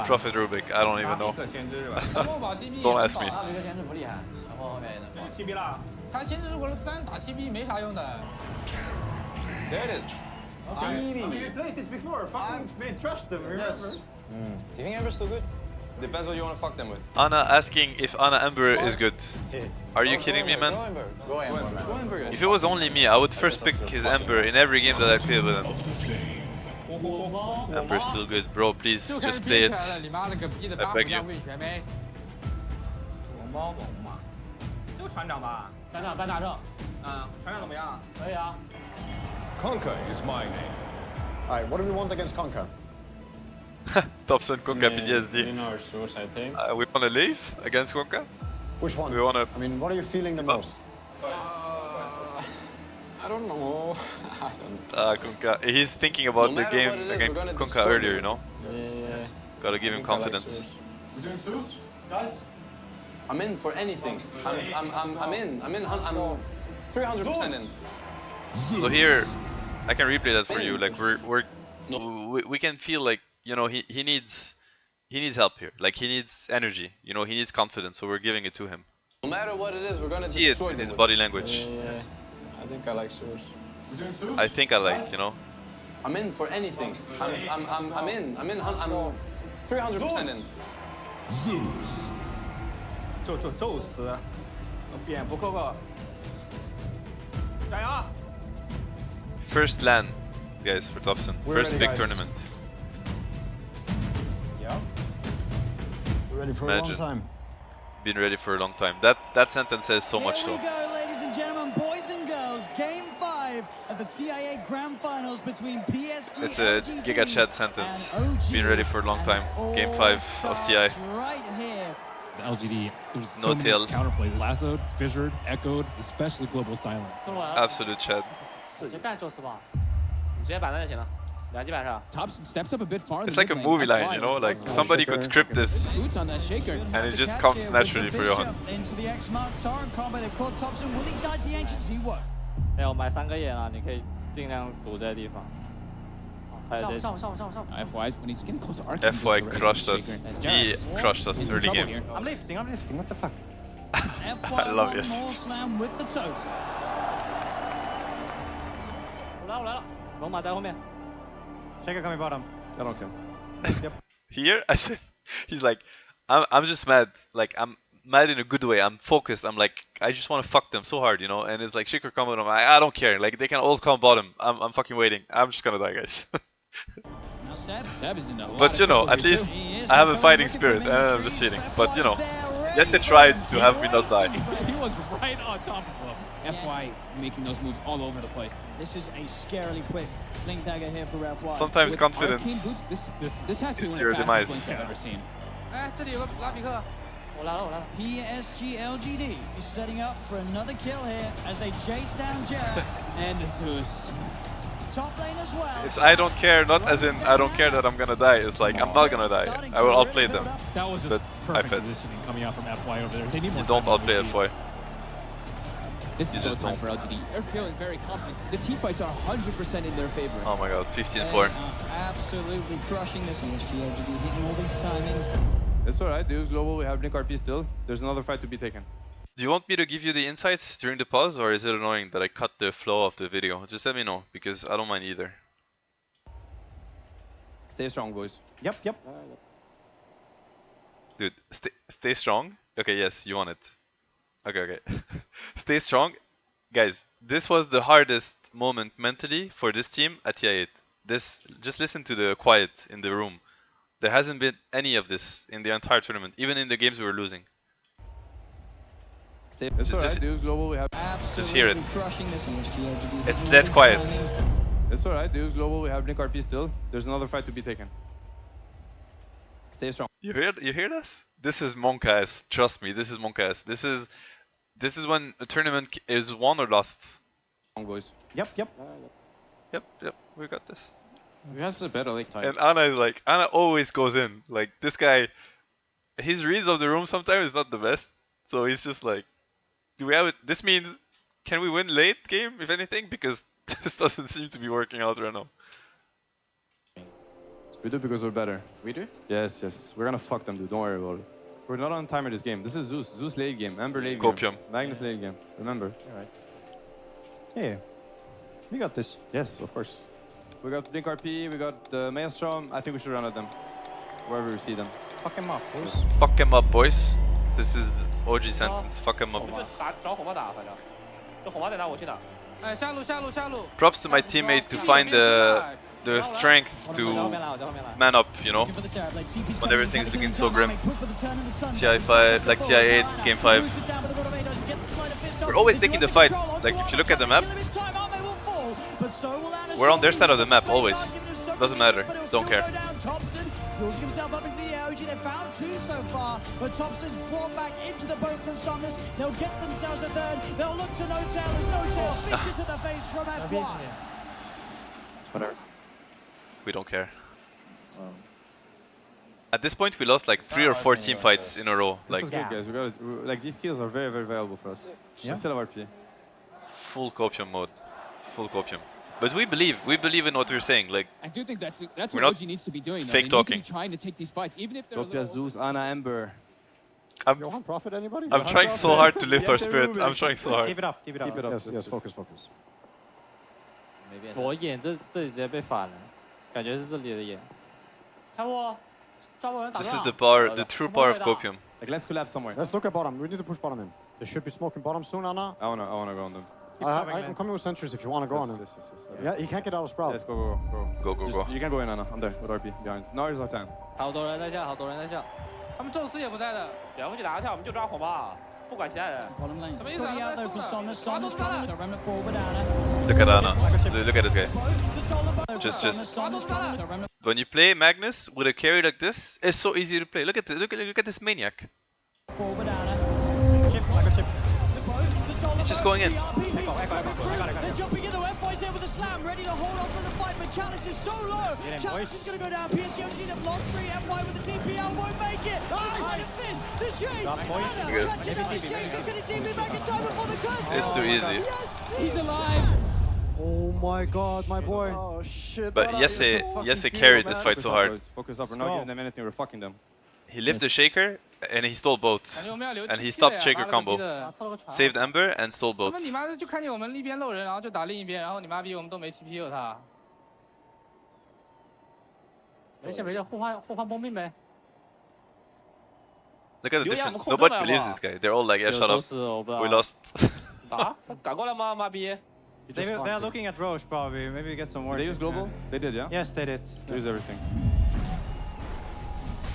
Prophet Rubik, I don't even know. Don't ask me. TB 啦。他先知如果是3打 TB 没啥用的。 There it is. TB. We played this before. Fucking man, trust them. Remember? Yes. Do you think Ember's still good? Depends what you want to fuck them with. Anna asking if Anna Ember is good. Are you kidding me, man? Go Ember. If it was only me, I would first pick his Ember in every game that I play with him. Ember's still good, bro. Please just play it. I beg you. 猫王嘛，就船长吧。船长搬大圣。船长怎么样？可以啊。 Conquer is my name. Alright, what do we want against Conquer? Topson Konka PTSD. In our source, I think. We wanna leave against Konka? Which one? We wanna. I mean, what are you feeling the most? I don't know. I don't. Konka. He's thinking about the game against Konka earlier, you know? Yeah. Gotta give him confidence. We're doing Zeus? Guys? I'm in for anything. I'm in. I'm 300% in. So here, I can replay that for you. Like we can feel like, you know, he needs help here. Like he needs energy. You know, he needs confidence. So we're giving it to him. No matter what it is, we're gonna see it in his body language. Yeah. I think I like Zeus. I think I like, you know. I'm in for anything. I'm in. I'm 300% in. Zeus. 宙斯，蝙蝠哥哥，加油！ First LAN, guys, for Topson. First big tournament. Yeah. We're ready for a long time. Been ready for a long time. That sentence says so much, though. Here we go, ladies and gentlemen, boys and girls. Game 5 of the TI8 Grand Finals between PSG. It's a Giga Chat sentence. Been ready for a long time. Game 5 of TI. Right here. LGD, there's so No many tail. counterplays. Lassoed, fissured, echoed, especially global silence. Absolute Chad. 就干宙斯吧，你直接板凳就行了。Thompson steps up a bit farther. It's like a movie line, you know, like somebody could script this Boots on that shaker. and it just comes naturally for Johan. Into the X-Mark Torrent combo, they caught Thompson. Will he guide the Ancients? He won't. 哎，我买3个眼啊，你可以尽量堵这些地方。还有这。FY's when he's getting close to Arcane. FY crushed us. He crushed us early game. I'm lifting. What the fuck? I love this. More slam with the totem. 我来了，龙马在后面。Shaker coming bottom. I don't care. Yep. Here, I said, he's like, I'm just mad. Like, I'm mad in a good way. I'm focused. I'm like, I just want to fuck them so hard, you know. And it's like Shaker coming bottom. I don't care. Like, they can all come bottom. I'm fucking waiting. I'm just gonna die, guys. Now Seb is in a lot But of you know, trouble at here, least too. I have a fighting spirit, and I'm just cheating. But you know, yes, they tried to have me not die. He was right on top of him. FY making those moves all over the place. This is a scarily quick Blink Dagger here for FY. Sometimes With confidence Arcane Boots, this has to be is one your of the fastest demise. Blinks I've ever seen. 哎，这里有个拉比克，我来了。 PSG LGD is setting up for another kill here as they chase down Jax. And the Zeus. Top lane as well. It's I don't care, not as in I don't care that I'm gonna die. It's like I'm not gonna die. I will outplay them. That was just But I perfect fed. positioning coming out from FY over there. They need more You don't time on outplay Luigi. FY. This You is no just time don't. for LGD. They're feeling very confident. The team fights are 100% in their favor. Oh my god, 15-4. They are absolutely crushing this. PSG LGD hitting all these timings. It's alright, Deus Global, we have Blink RP still. There's another fight to be taken. Do you want me to give you the insights during the pause, or is it annoying that I cut the flow of the video? Just let me know, because I don't mind either. Stay strong, boys. Yep. Dude, stay strong. Okay, yes, you want it. Okay. Stay strong. Guys, this was the hardest moment mentally for this team at TI8. Just listen to the quiet in the room. There hasn't been any of this in the entire tournament, even in the games we were losing. It's alright, Deus Global, we have... Just hear it. Crushing this. PSG LGD It's hitting dead all quiet. these timings. It's alright, Deus Global, we have Blink RP still. There's another fight to be taken. Stay strong. You hear this? This is Monk-ass. Trust me, this is Monk-ass. This is when a tournament is won or lost. Strong, boys. Yep. Yep, we got this. We have a better late time. And Anna is like, Anna always goes in. Like, this guy, his reads of the room sometimes is not the best. So he's just like, do we have it? This means, can we win late game, if anything? Because this doesn't seem to be working out right now. We do because we're better. We do? Yes. We're gonna fuck them, dude. Don't worry about it. We're not on timer this game. This is Zeus. Zeus late game. Ember late Copium. game. Magnus late game. Remember. Alright. Yeah. We got this. Yes, of course. We got Blink RP, we got Maelstrom. I think we should run at them. Wherever we see them. Fuck him up, boys. Fuck him up, boys. This is OG sentence. Fuck him up. 找火炮打，反正。这火炮在哪？我去打。哎，下路。 Props to my teammate to find the strength to man up, you know, when everything's looking so grim. TI5, like TI8, game 5. We're always taking the fight. Like, if you look at the map, we're on their side of the map, always. Doesn't matter, don't care. Building himself up into the air. They found 2 so far, but Thompson's brought back into the boat from Somnus. They'll get themselves a third. They'll look to No Tail. There's No Tail. Fishes to the face from FY. Whatever. We don't care. At this point, we lost like 3 or 4 team fights in a row. This Like, was good, guys. We got it. Like, these kills are very, very valuable for us. Yeah. We still have RP. full copium mode. Full copium. But we believe in what we're saying. Like, I do think that's we're what not OG needs to be doing. fake They talking. need to be trying to take these fights, even if they're Topia, Zeus, Ana, Ember. Johan Profit, anybody? I'm trying so hard to lift our spirit. I'm trying so hard. Keep it up. Yes, focus. 我眼这里直接被反了，感觉是这里的眼。开火，抓我人打断 This is the power, the true power of copium. Like, let's collapse somewhere. Let's look at bottom. We need to push bottom in. They should be smoking bottom soon, Anna. I wanna go on them. I'm coming with sentries if you want to go on him. Yes. Yeah, he can't get out of Sprout. Let's go. Go. You can go in, Anna. I'm there with RP behind. Now is our time. 好多人在下，他们宙斯也不在的，不要不去打他，我们就抓火吧，不管其他人。 Bottom lane. 什么意思啊？ Putting out 他 though 们 for 在送 Somnus. 的， Somnus struggling with the remnant forward Anna. Look at Anna. Look at this guy. Just. Somnus struggling with the remnant. When you play Magnus with a carry like this, it's so easy to play. Look at this maniac. Forward Anna. Chip. He's just going in. They're jumping in. The FY's there with the slam, ready to hold on for the fight, but Chalice is so low. Chalice is going to go down. PSG they've lost 3. FY with the TPL won't make it. Behind the fish, the shade. Catching out the shade. They're going to TP back in time before the cut. It's too easy. Yes, He's alive. Oh my god, my boy. Oh shit. But Yese carried this fight so hard. Focus up, we're not giving them anything, we're fucking them. He lifted the Shaker and he stole both. And he stopped Shaker combo. Saved Ember and stole both. 你妈就看见我们一边漏人，然后就打另一边，然后你妈逼我们都没 TP 有他。没事没事，互换bomb兵呗。 Look at the difference. Nobody believes this guy. They're all like, yeah, shut up. We lost. 打，他改过来吗？妈逼！ They're looking at Roche probably. Maybe get some more. Did they use global? They did, yeah? Yes, they did. They used everything.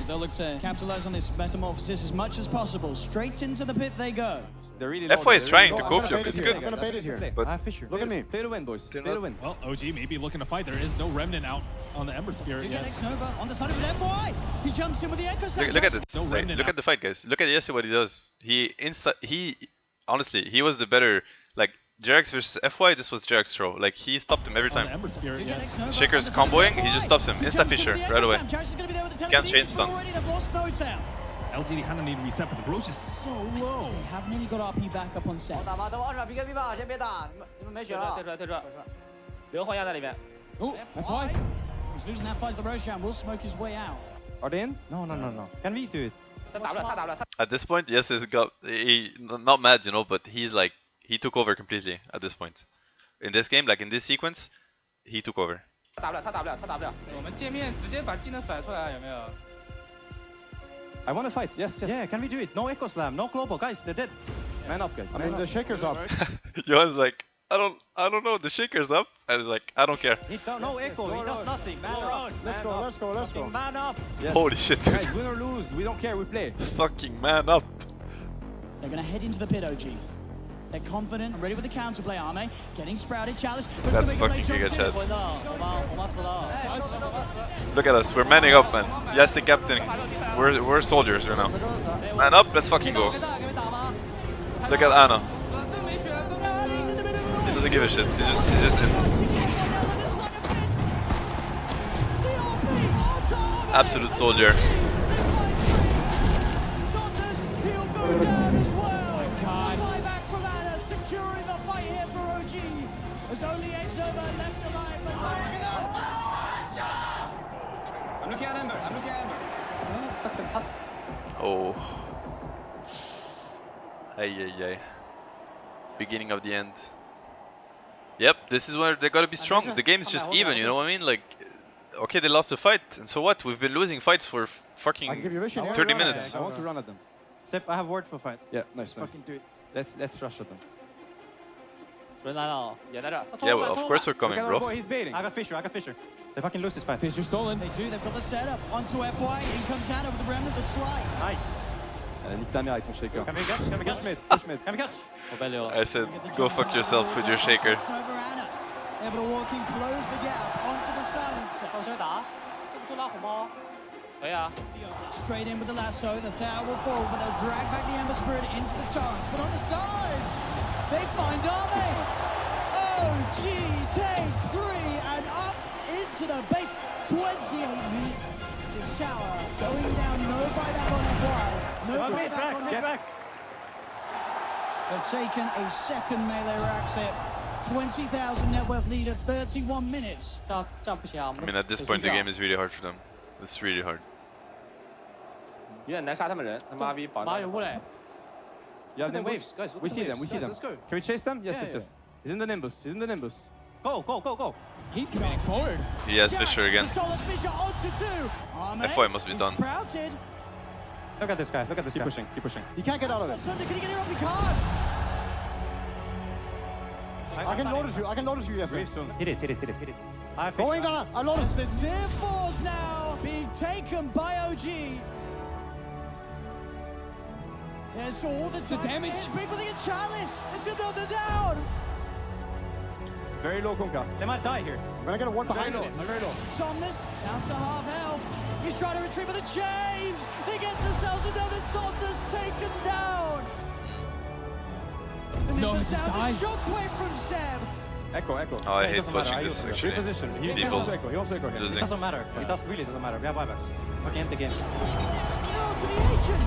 They'll look to capitalize on this metamorphosis as much as possible. Straight into the pit they go. They're really FY is trying to cope you. It's good. I'm gonna bait it here. But look at me. Play to win, boys. Play to win. Well, OG may be looking to fight. There is no remnant out on the Ember Spirit You yet. get X-Nova on the side of an FY. He jumps in with the Echo Slam. look at it. Look at the fight, guys. Look at Yese what he does. He honestly, he was the better. Like Jerax versus FY, this was Jerax's throw. Like he stopped him every time. Ember Spirit, yeah. Shaker's comboing, he just stops him. Insta Fisher right away. Can't chain stun. LGD kind of need to reset, but the Roche is so low. They have nearly got RP back up on set. 打吧，等我二场 PKP 吧，先别打，你们没血了。退出来，退出来。留黄鸭在里面。Oh, FY. He's losing that fight to the Roshan. Will smoke his way out. Are they in? No. Can we do it? 他打不了，他打不了，他。 At this point, yes, he's got not mad, you know, but he's like he took over completely at this point. In this game, like in this sequence, he took over. 打不了，他打不了，他打不了。我们界面直接把技能甩出来，有没有？ I want to fight. Yes. Yeah, can we do it? No Echo Slam, no global, guys. They're dead. Man up, guys. I mean, the Shaker's up. Johan's like, I don't know. The Shaker's up, and he's like, I don't care. No Echo. He does nothing. Man up. Let's go. Man up. Yes. Holy shit, dude. Guys, win or lose, we don't care. We play. Fucking man up. They're going to head into the pit, OG. They're confident and ready with the counterplay. Arme getting sprouted. Chalice. That's fucking Giga Chad. Look at us. We're manning up, man. Yes, the captain. We're soldiers right now. Man up. Let's fucking go. Look at Ana. He doesn't give a shit. He's just in. Absolute soldier. There's only X-Nova left alive, but I'm looking at Ember. Oh. Ay. Beginning of the end. Yep, this is where they gotta be strong. The game is just even, you know what I mean? Like, okay, they lost the fight, and so what? We've been losing fights for fucking 30 minutes. I want to run at them. Sep, I have word for fight. Yeah, nice. Fucking do it. Let's rush at them. Yeah, well, of course we're coming, bro. He's baiting. I got Fisher. They fucking lose this fight. Fisher stolen. they do. They've got the setup onto FY. In comes down over the remnant, the slide. Nice. Nick ta mère avec ton Shaker. Can we catch? Push mid. Can we catch? I said, go fuck yourself with your Shaker. X-Nova Ana able to walk in, close the gap onto the silencer. Straight in with the lasso. The tower will fall, but they'll drag back the Ember Spirit into the torrent. But on the side, they find Arme. OG take 3 and up into the base. 28 minutes. This tower going down. No buyback on FY. No buyback on FY. They've taken a second melee rack set. 20,000 net worth lead at 31 minutes. I mean, at this point, the game is really hard for them. It's really hard. 有点难杀他们人，他妈逼保。马有木嘞。 Yeah, Nimbus. We see them. Let's go. Can we chase them? Yes. He's in the Nimbus. Go. He's committing forward. He has Fisher again. Fisher onto 2. FY must be done. Sprouted. Look at this guy. Keep pushing. He can't get out of it. Can he get it off? He can't. I can notice you, yes. Hit it. Going on. I noticed. The tier 4's now being taken by OG. There's all the time. damage. Big with the Chalice. It's another down. Very low, Kunkka. They might die here. We're gonna get a one behind Very it. low. Very low. Somnus down to half health. He's trying to retrieve with the chains. They get themselves another Somnus taken down. And No, the he just sound of dies. shockwave from Seb. Echo. Oh, I It hate doesn't watching matter, this I use actually. Reposition. He People wants echo. He wants echo here. It losing. doesn't matter. It really doesn't matter. We have buybacks. Okay, end the game. To the agent.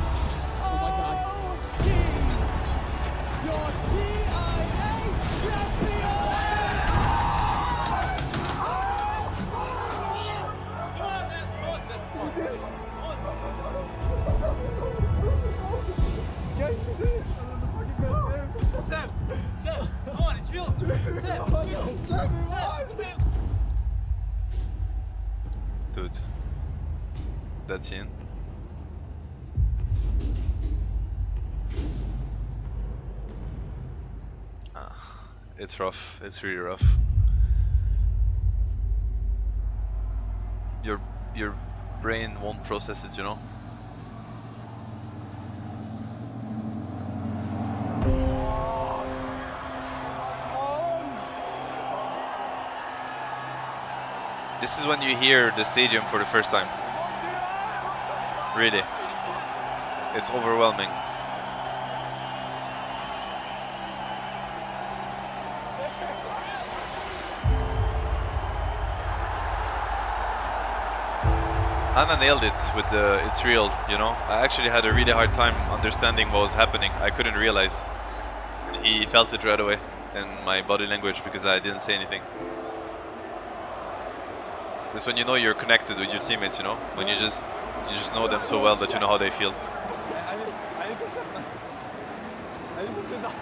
Oh my God. Gee. Your TIA champion. Guys, you did it! Sam, come on, it's real. Sam, it's real. Sam, it's real. Dude, that scene. It's rough. It's really rough. Your brain won't process it, you know. This is when you hear the stadium for the first time. Really. It's overwhelming. Anna nailed it with the "it's real," you know. I actually had a really hard time understanding what was happening. I couldn't realize. He felt it right away in my body language because I didn't say anything. That's when you know you're connected with your teammates, you know? When you just know them so well that you know how they feel. I need to sit down.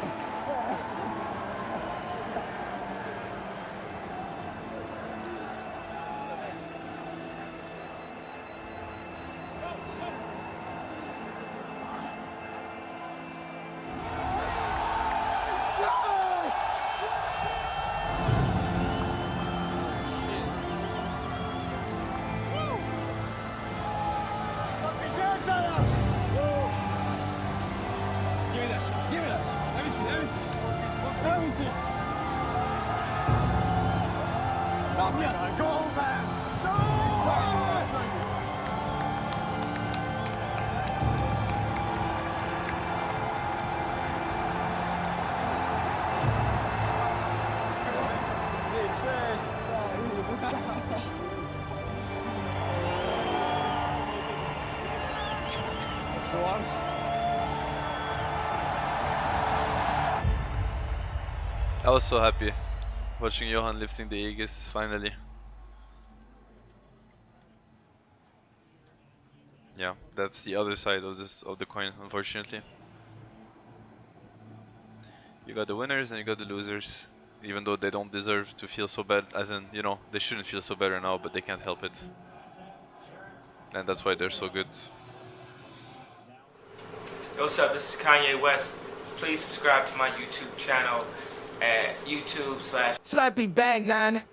I was so happy watching Johan lifting the Aegis finally. Yeah, that's the other side of the coin, unfortunately. You got the winners and you got the losers, even though they don't deserve to feel so bad, as in, you know, they shouldn't feel so better now, but they can't help it. And that's why they're so good. Yo, what's up? This is Kanye West. Please subscribe to my YouTube channel at YouTube/Slappy Bang 9.